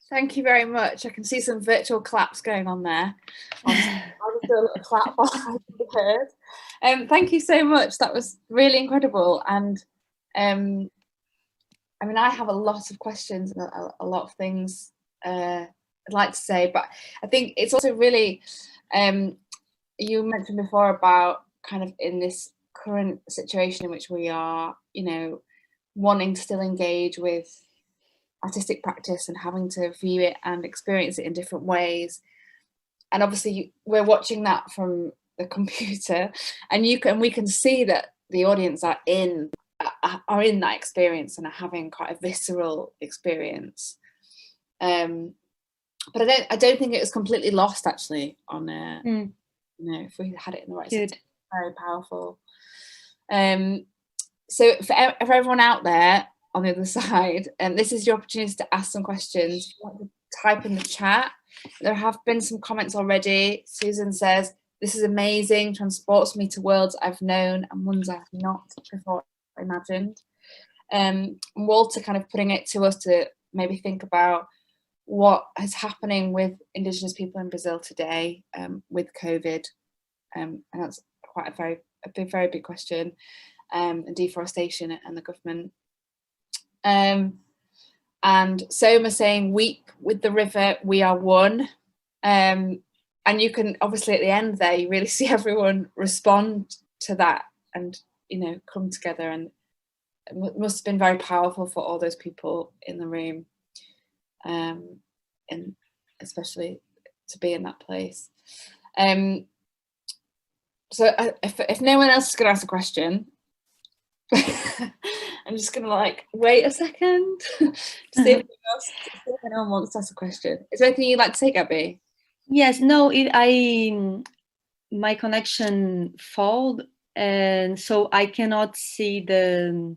Thank you very much. I can see some virtual claps going on there. I'll just do a little clap while I heard. Thank you so much. That was really incredible. And I mean, I have a lot of questions and a lot of things I'd like to say, but I think it's also really, you mentioned before about kind of in this current situation in which we are, you know, wanting to still engage with artistic practice and having to view it and experience it in different ways. And obviously we're watching that from the computer, and we can see that the audience are in that experience and are having quite a visceral experience. But I don't think it was completely lost actually on you know, if we had it in the right setting. Very powerful. So for everyone out there on the other side, and this is your opportunity to ask some questions. If you want to type in the chat. There have been some comments already. Susan says, this is amazing, transports me to worlds I've known and ones I've not before imagined. Walter kind of putting it to us to maybe think about what is happening with Indigenous people in Brazil today with COVID, and that's quite a very big question, and deforestation and the government. And Soma saying, "Weep with the river, we are one." And you can obviously at the end there, you really see everyone respond to that and, you know, come together, and it must have been very powerful for all those people in the room, and especially to be in that place. So if no one else is going to ask a question, I'm just going to like wait a second to see if anyone wants to ask a question. Is there anything you'd like to say, Gabby? Yes, no, my connection failed, and so I cannot see the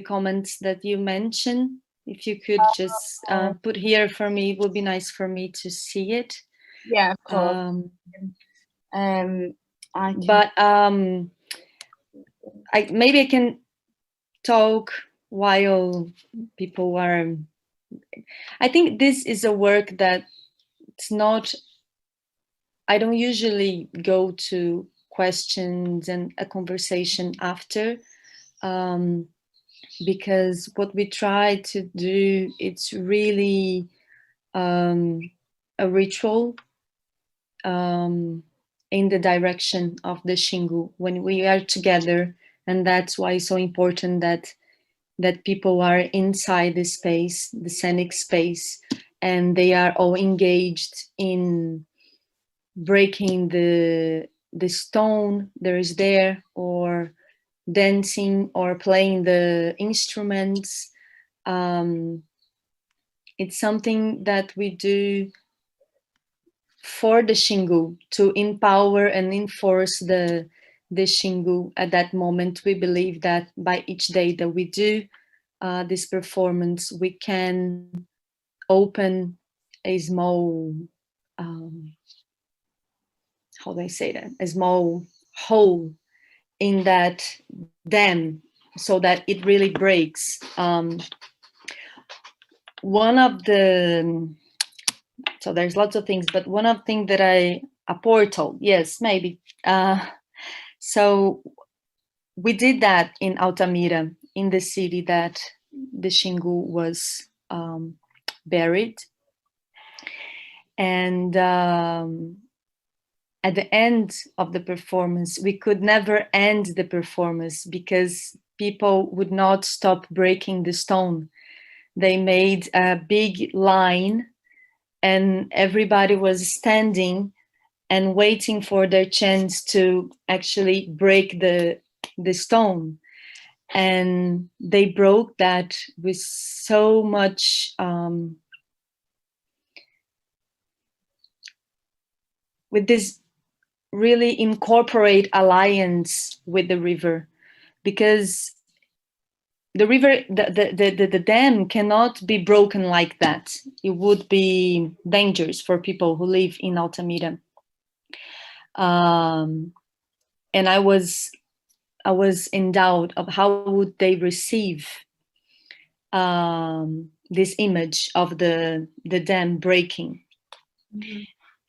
comments that you mentioned. If you could just put here for me, it would be nice for me to see it. Yeah, of course. But maybe I can talk while people are. I think this is a work that it's not. I don't usually go to questions and a conversation after, because what we try to do, it's really a ritual in the direction of the Xingu when we are together, and that's why it's so important that people are inside the space, the scenic space, and they are all engaged in breaking the stone there is there, or dancing or playing the instruments. It's something that we do for the Xingu, to empower and enforce the Xingu at that moment. We believe that by each day that we do this performance, we can open a small, how do I say that? A small hole in that dam so that it really breaks. One of the, so there's lots of things, but one of the things that a portal, yes, maybe. So we did that in Altamira, in the city that the Xingu was buried. And at the end of the performance, we could never end the performance because people would not stop breaking the stone. They made a big line and everybody was standing and waiting for their chance to actually break the stone. And they broke that with so much, with this really incorporate alliance with the river, because the river, the dam cannot be broken like that. It would be dangerous for people who live in Altamira. And I was in doubt of how would they receive this image of the dam breaking. Mm-hmm.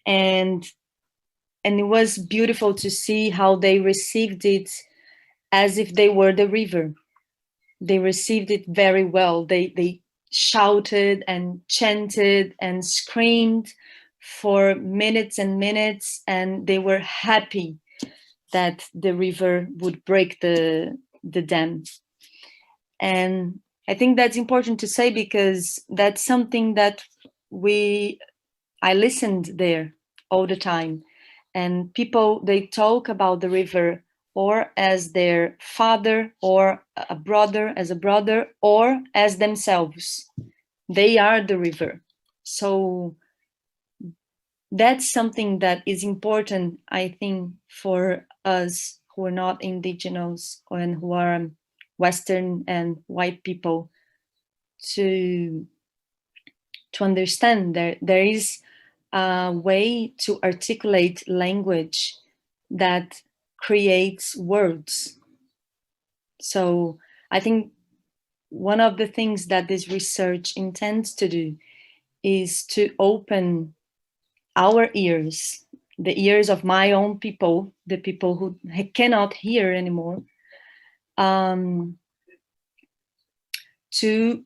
And it was beautiful to see how they received it as if they were the river. They received it very well. They shouted and chanted and screamed for minutes and minutes, and they were happy that the river would break the dam. And I think that's important to say because that's something that I listened there all the time. And people, they talk about the river or as their father or a brother, or as themselves. They are the river. So that's something that is important, I think, for us who are not indigenous and who are Western and white people to understand. There is way to articulate language that creates words. So I think one of the things that this research intends to do is to open our ears, the ears of my own people, the people who cannot hear anymore, to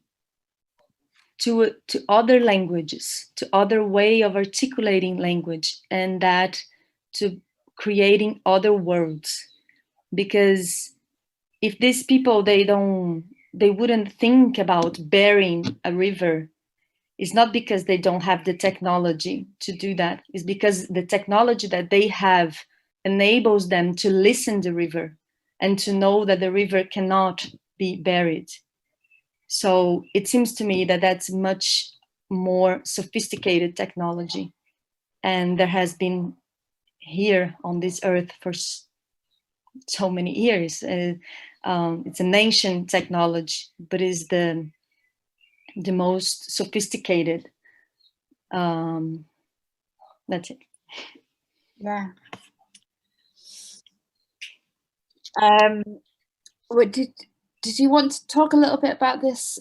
other languages, to other way of articulating language, and that to creating other words. Because if these people, they wouldn't think about burying a river, it's not because they don't have the technology to do that. It's because the technology that they have enables them to listen to the river and to know that the river cannot be buried. So it seems to me that that's much more sophisticated technology. And there has been here on this earth for so many years. It's an ancient technology, but is the most sophisticated. That's it. Yeah. What did you want to talk a little bit about this?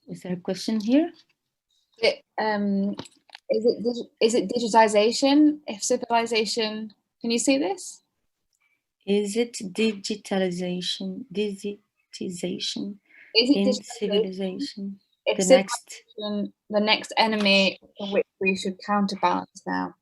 Is there a question here? Is it digitization? If civilization, can you see this? Is it digitalization? Digitization Is it in digitization? civilization? If The next enemy for which we should counterbalance now.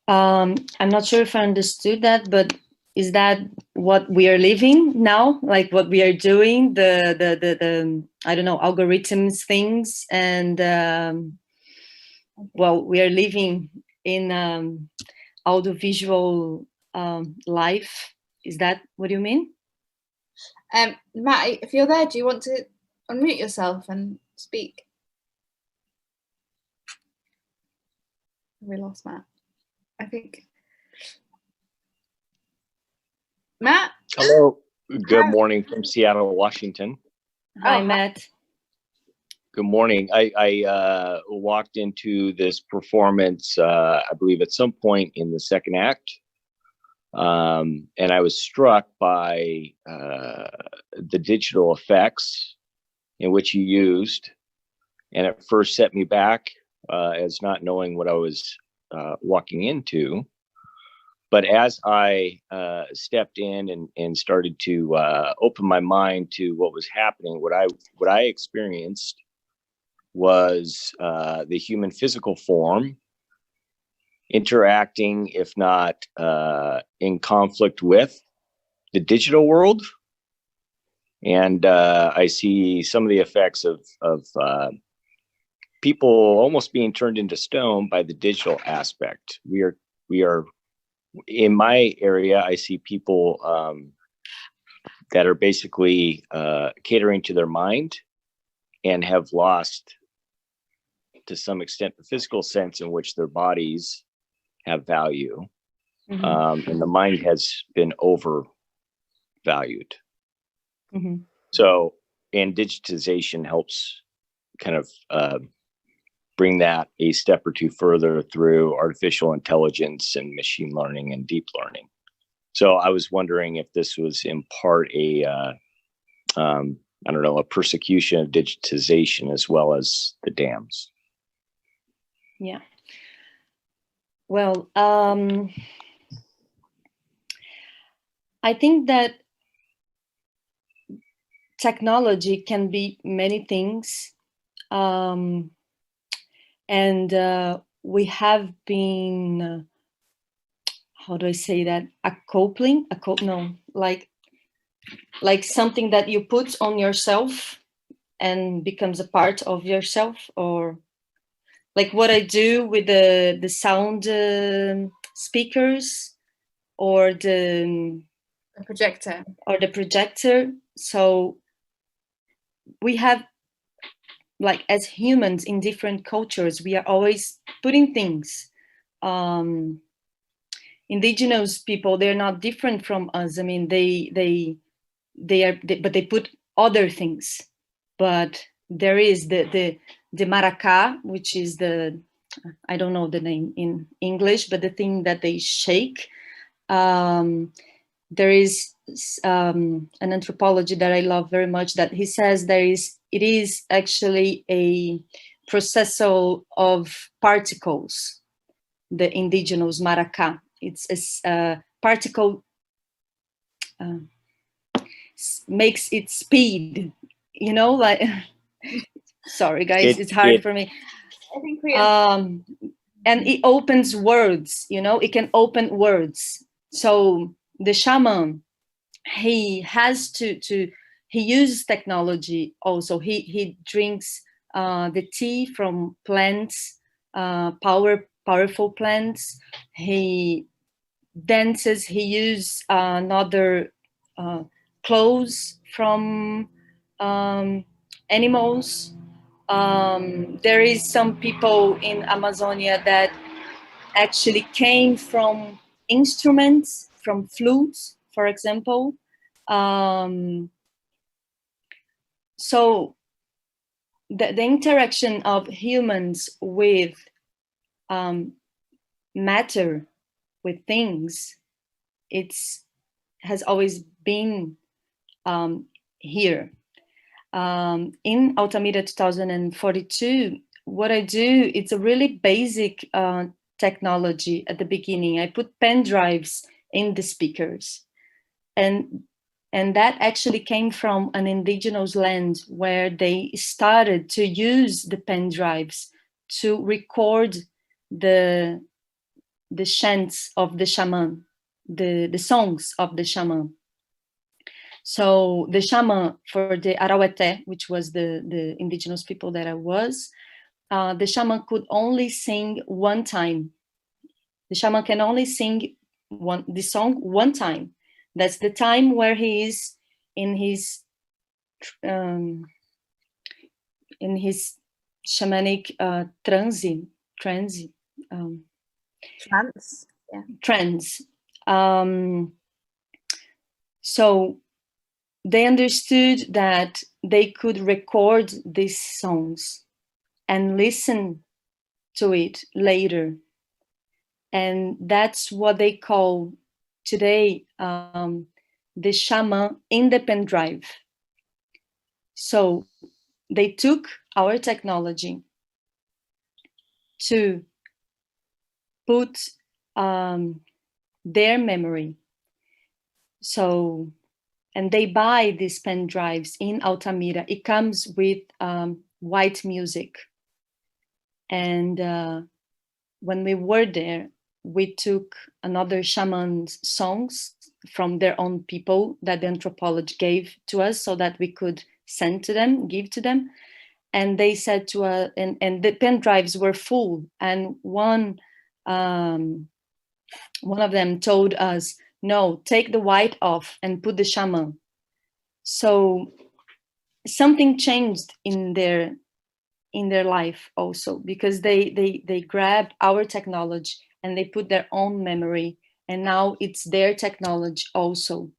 I'm not sure if I understood that, but is that what we are living now? Like what we are doing, the I don't know, algorithms things, and well, we are living in audiovisual life. Is that what you mean? Matt, if you're there, do you want to unmute yourself and speak? We lost Matt, I think. Matt? Hello. Good morning from Seattle, Washington. Hi, Matt. Good morning. I walked into this performance, I believe at some point in the second act. And I was struck by the digital effects in which you used. And at first set me back as not knowing what I was walking into. But as I stepped in and started to open my mind to what was happening, what I experienced was the human physical form interacting, if not in conflict with, the digital world. And I see some of the effects of people almost being turned into stone by the digital aspect. We are in my area, I see people that are basically catering to their mind and have lost, to some extent, the physical sense in which their bodies have value. Mm-hmm. And the mind has been overvalued. Mm-hmm. So, and digitization helps kind of bring that a step or two further through artificial intelligence and machine learning and deep learning. So I was wondering if this was in part a, I don't know, a persecution of digitization as well as the dams. Yeah. Well, I think that technology can be many things. And we have been, how do I say that? Like something that you put on yourself and becomes a part of yourself, or like what I do with the sound speakers or the projector. So we have, like, as humans in different cultures, we are always putting things. Indigenous people, they're not different from us. I mean, they put other things. but there is the maracá, which is the, I don't know the name in English, but the thing that they shake. There is an anthropology that I love very much, that he says it is actually a processal of particles, the indigenous maracá. It's a particle makes it speed, you know, like, sorry guys, it's hard for me. I think we and it opens words, you know, it can open words. So the shaman, he has to he uses technology also. He drinks the tea from plants, powerful plants. He dances, he uses another clothes from animals. There is some people in Amazonia that actually came from instruments, from flutes, for example. So the interaction of humans with matter, with things, has always been here. In Altamira 2042, what I do, it's a really basic technology at the beginning. I put pen drives in the speakers, and that actually came from an indigenous land where they started to use the pen drives to record the chants of the shaman, the songs of the shaman. So the shaman for the Arauete, which was the indigenous people that I was, the shaman could only sing one time. The shaman can only sing the song one time. That's the time where he is in his shamanic trance. Yeah. Trance. So they understood that they could record these songs and listen to it later. And that's what they call today the shaman in the pen drive. So they took our technology to put their memory. So, and they buy these pen drives in Altamira. It comes with white music. And when we were there, we took another shaman's songs from their own people that the anthropology gave to us so that we could send to them, give to them. And they said to us, and the pen drives were full. And one of them told us, no, take the white off and put the shaman. So something changed in their life also, because they grabbed our technology and they put their own memory, and now it's their technology also.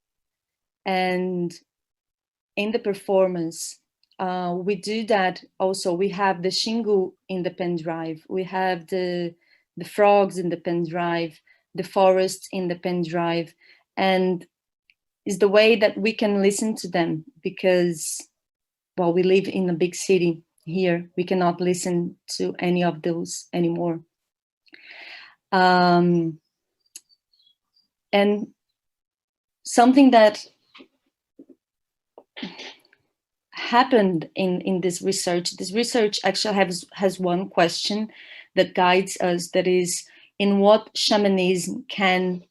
And in the performance, we do that also. We have the Xingu in the pen drive. We have the frogs in the pen drive, the forest in the pen drive. And it's the way that we can listen to them, because, well, we live in a big city here. We cannot listen to any of those anymore. And something that happened in this research actually has one question that guides us, that is, in what shamanism can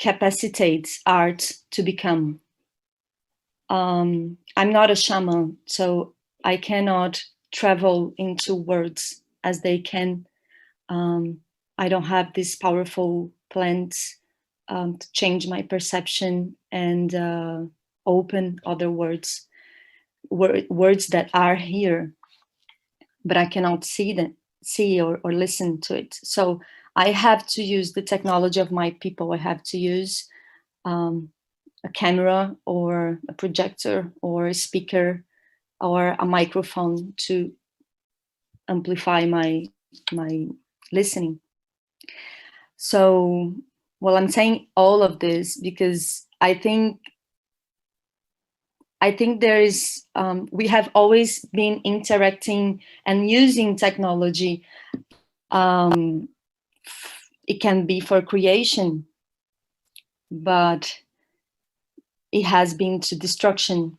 capacitate art to become. I'm not a shaman, so I cannot travel into words as they can. I don't have these powerful plants to change my perception and open other words that are here, but I cannot see or listen to it. So I have to use the technology of my people. I have to use a a camera or a projector or a speaker or a microphone to amplify my listening. So, well, I'm saying all of this because I think there is, we have always been interacting and using technology. It can be for creation, but it has been to destruction.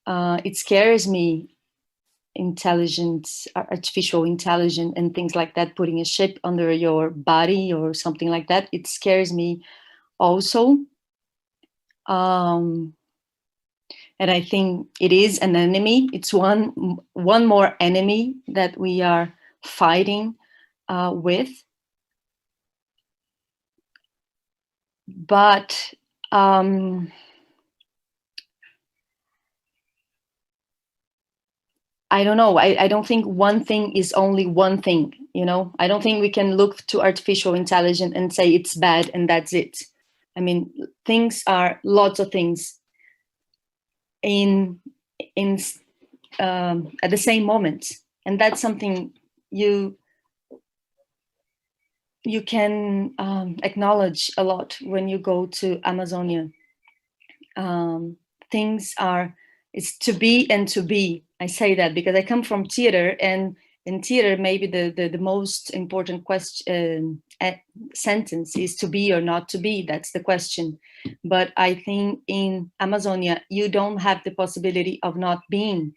It scares me, artificial intelligence and things like that, putting a chip under your body or something like that. It scares me also. And I think it is an enemy. It's one more enemy that we are fighting with. But I don't know. I don't think one thing is only one thing, you know? I don't think we can look to artificial intelligence and say it's bad and that's it. I mean, things are lots of things at the same moment. And that's something you can acknowledge a lot when you go to Amazonia. Things are, it's to be and to be. I say that because I come from theater, and in theater, maybe the most important question sentence is to be or not to be. That's the question. But I think in Amazonia, you don't have the possibility of not being.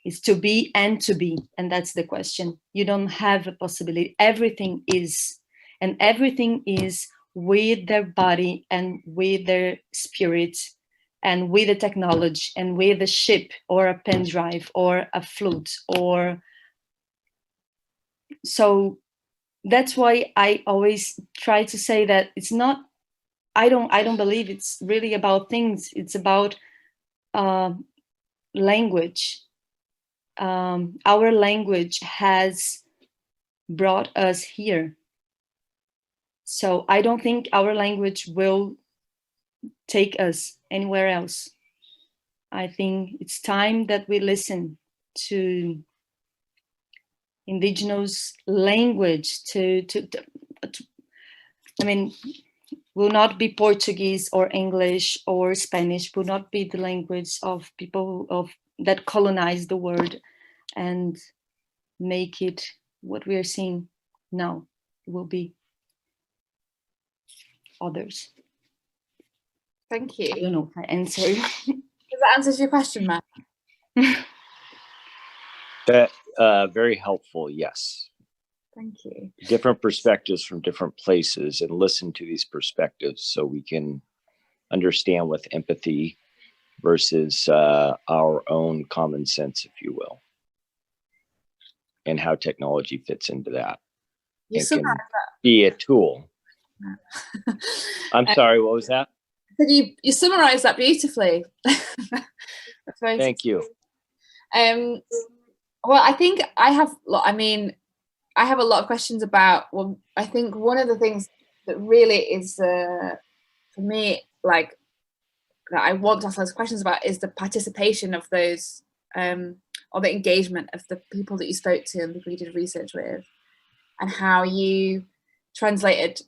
It's to be and to be, and that's the question. You don't have a possibility. Everything is, and everything is with their body and with their spirit and with the technology and with a ship or a pen drive or a flute or. So that's why I always try to say that it's not, I don't believe it's really about things. It's about language. Our language has brought us here. So I don't think our language will take us anywhere else. I think it's time that we listen to indigenous language to I mean, will not be Portuguese or English or Spanish, will not be the language of people that colonize the world and make it what we are seeing now. It will be others. Thank you. I don't know if I answered. Does that answer your question, Matt? That very helpful, yes. Thank you. Different perspectives from different places, and listen to these perspectives so we can understand with empathy versus our own common sense, if you will, and how technology fits into that. You it can be a tool. I'm sorry, what was that? You summarized that beautifully. That's very Thank you. Well, I think I have a lot of questions about, well, I think one of the things that really is, for me, like, that I want to ask those questions about is the participation of those, or the engagement of the people that you spoke to and the people you did research with, and how you translated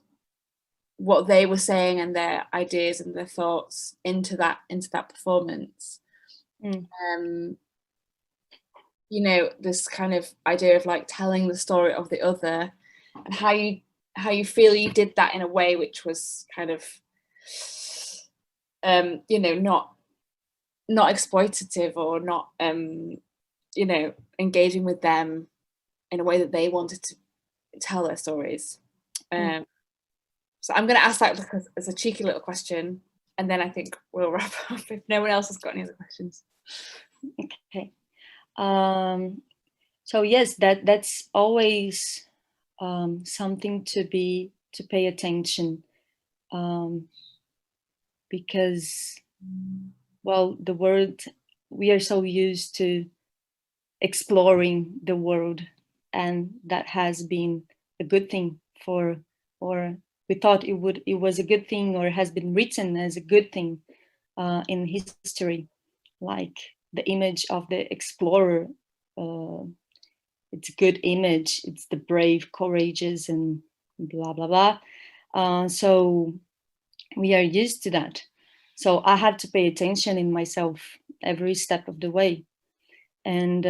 what they were saying and their ideas and their thoughts into that performance. You know, this kind of idea of like telling the story of the other, and how you feel you did that in a way which was kind of you know, not exploitative or not you know, engaging with them in a way that they wanted to tell their stories. So I'm going to ask that as a cheeky little question, and then I think we'll wrap up if no one else has got any other questions. Okay. So yes, that's always something to pay attention, because, well, the world, we are so used to exploring the world, and that has been a good thing or we thought it was a good thing, or has been written as a good thing in history, like the image of the explorer. It's a good image. It's the brave, courageous, and blah, blah, blah. So we are used to that. So I had to pay attention in myself every step of the way. And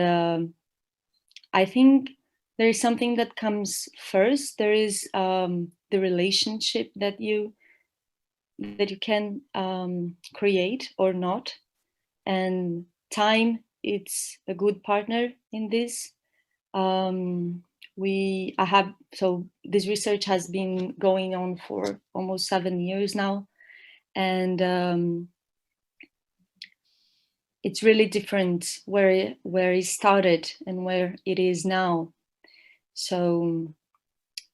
I think there is something that comes first. There is the relationship that you can create or not. And time, it's a good partner in this. So this research has been going on for almost 7 years now. And it's really different where it started and where it is now. So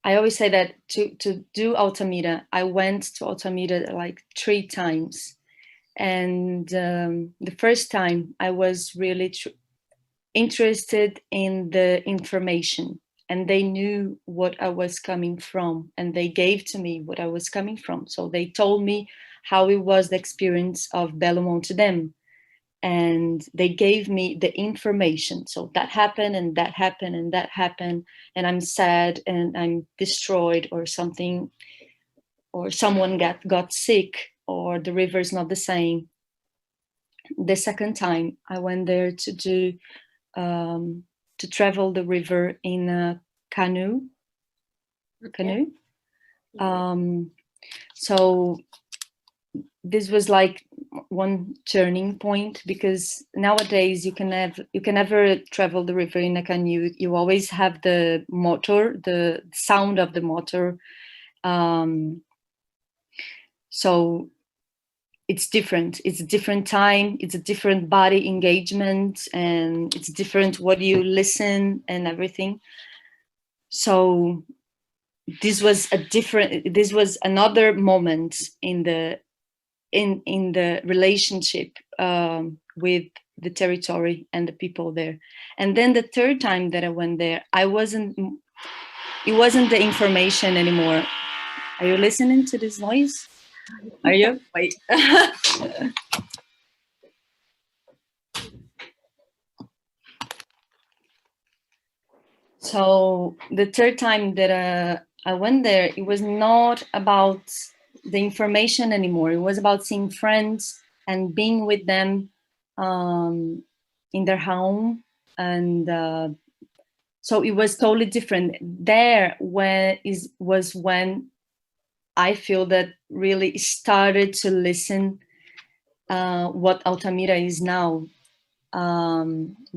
I always say that to do Altamira, I went to Altamira like 3 times. And the first time I was really interested in the information, and they knew what I was coming from, and they gave to me what I was coming from. So they told me how it was the experience of Belo Monte to them. And they gave me the information. So that happened, and that happened, and that happened, and I'm sad, and I'm destroyed, or something, or someone got sick, or the river is not the same. The second time I went there to do to travel the river in a canoe. So this was like one turning point, because nowadays you can never travel the river in a canoe. You always have the motor, the sound of the motor. So it's different. It's a different time. It's a different body engagement, and it's different what you listen and everything. So this was another moment in the relationship with the territory and the people there. And then the third time that I went there, it wasn't the information anymore. Are you listening to this noise? Are you? Wait. So the third time that I went there, it was not about the information anymore. It was about seeing friends and being with them in their home. And so it was totally different. There was when I feel that really started to listen what Altamira is now,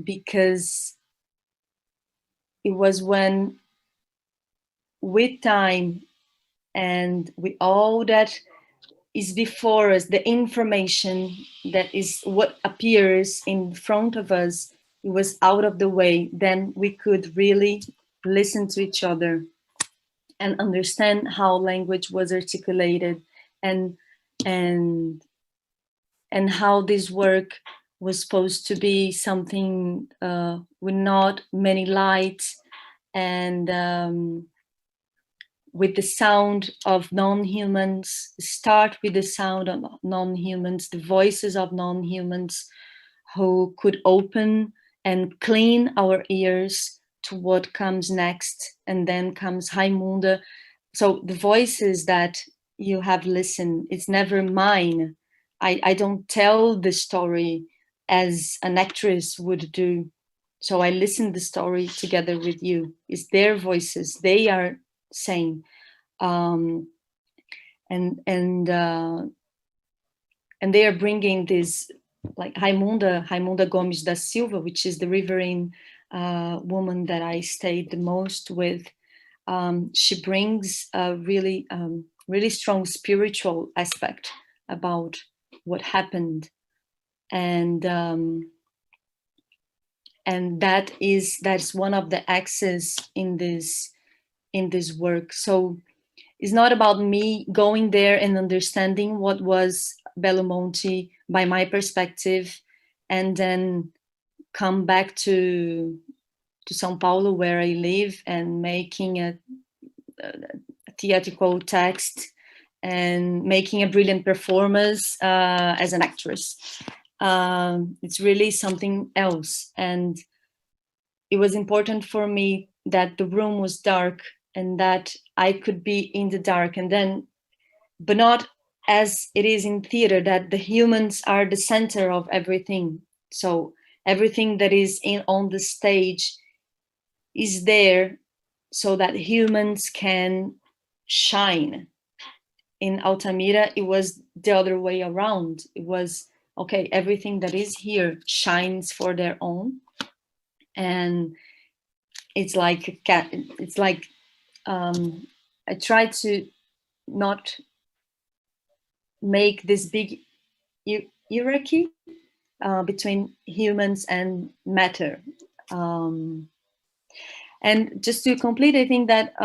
because it was when, with time and with all that is before us, the information that is what appears in front of us, it was out of the way, then we could really listen to each other and understand how language was articulated, and how this work was supposed to be something with not many lights, and with the sound of non-humans, start with the sound of non-humans, the voices of non-humans, who could open and clean our ears to what comes next. And then comes Raimunda. So the voices that you have listened, it's never mine. I don't tell the story as an actress would do. So I listen the story together with you. It's their voices. They are saying, and they are bringing this, like Raimunda Gomes da Silva, which is the riverine woman that I stayed the most with. She brings a really strong spiritual aspect about what happened, and that's one of the axes in this work. So it's not about me going there and understanding what was Belo Monte by my perspective, and then come back to São Paulo, where I live, and making a theatrical text and making a brilliant performance as an actress. It's really something else. And it was important for me that the room was dark and that I could be in the dark, and then, but not as it is in theater, that the humans are the center of everything. So everything that is on the stage is there so that humans can shine. In Altamira, it was the other way around. It was, okay, everything that is here shines for their own. And it's like a cat, it's like, I try to not make this big hierarchy between humans and matter. And just to complete, I think that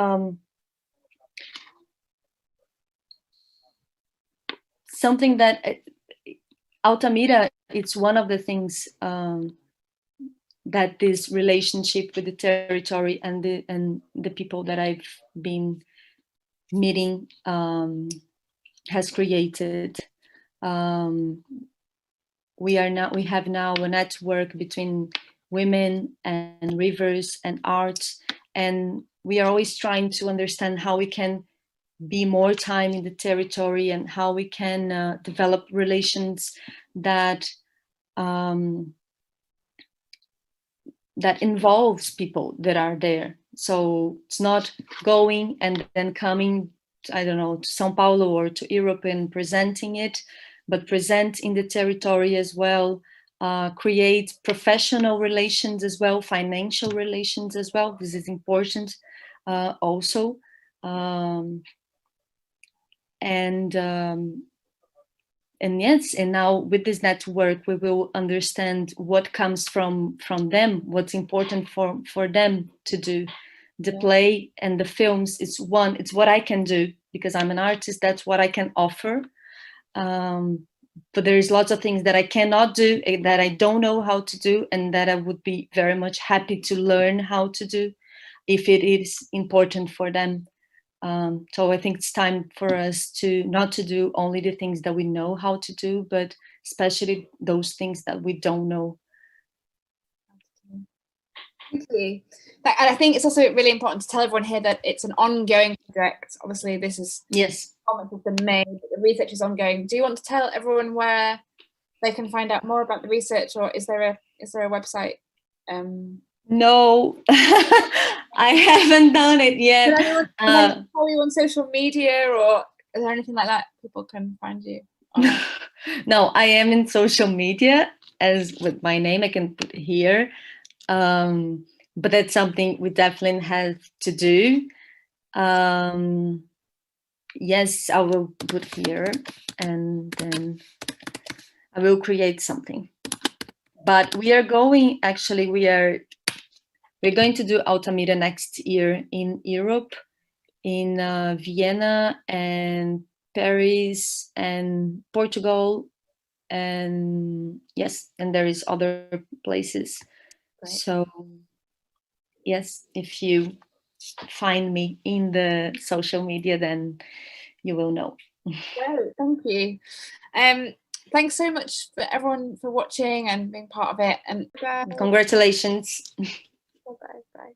something that Altamira, it's one of the things that this relationship with the territory and the people that I've been meeting has created. We have now a network between women and rivers and arts, and we are always trying to understand how we can be more time in the territory and how we can develop relations that that involves people that are there. So it's not going and then coming, I don't know, to São Paulo or to Europe and presenting it, but present in the territory as well, create professional relations as well, financial relations as well. This is important also. And yes, and now with this network, we will understand what comes from them, what's important for them to do. The play and the films, it's what I can do because I'm an artist, that's what I can offer. But there's lots of things that I cannot do, that I don't know how to do, and that I would be very much happy to learn how to do if it is important for them. So I think it's time for us to not to do only the things that we know how to do, but especially those things that we don't know. Thank you. And I think it's also really important to tell everyone here that it's an ongoing project. Obviously, this is comments have been made, but the research is ongoing. Do you want to tell everyone where they can find out more about the research, or is there a website? No, I haven't done it yet. Can anyone follow you on social media, or is there anything like that people can find you on? No, I am in social media as with my name. I can put here, but that's something we definitely have to do. Yes, I will put here, and then I will create something. But we are going. Actually, we're going to do Altamira next year in Europe, in Vienna and Paris and Portugal, and yes, and there is other places. Right. So yes, if you find me in the social media, then you will know. Great, thank you. Thanks so much for everyone for watching and being part of it. And congratulations. Bye.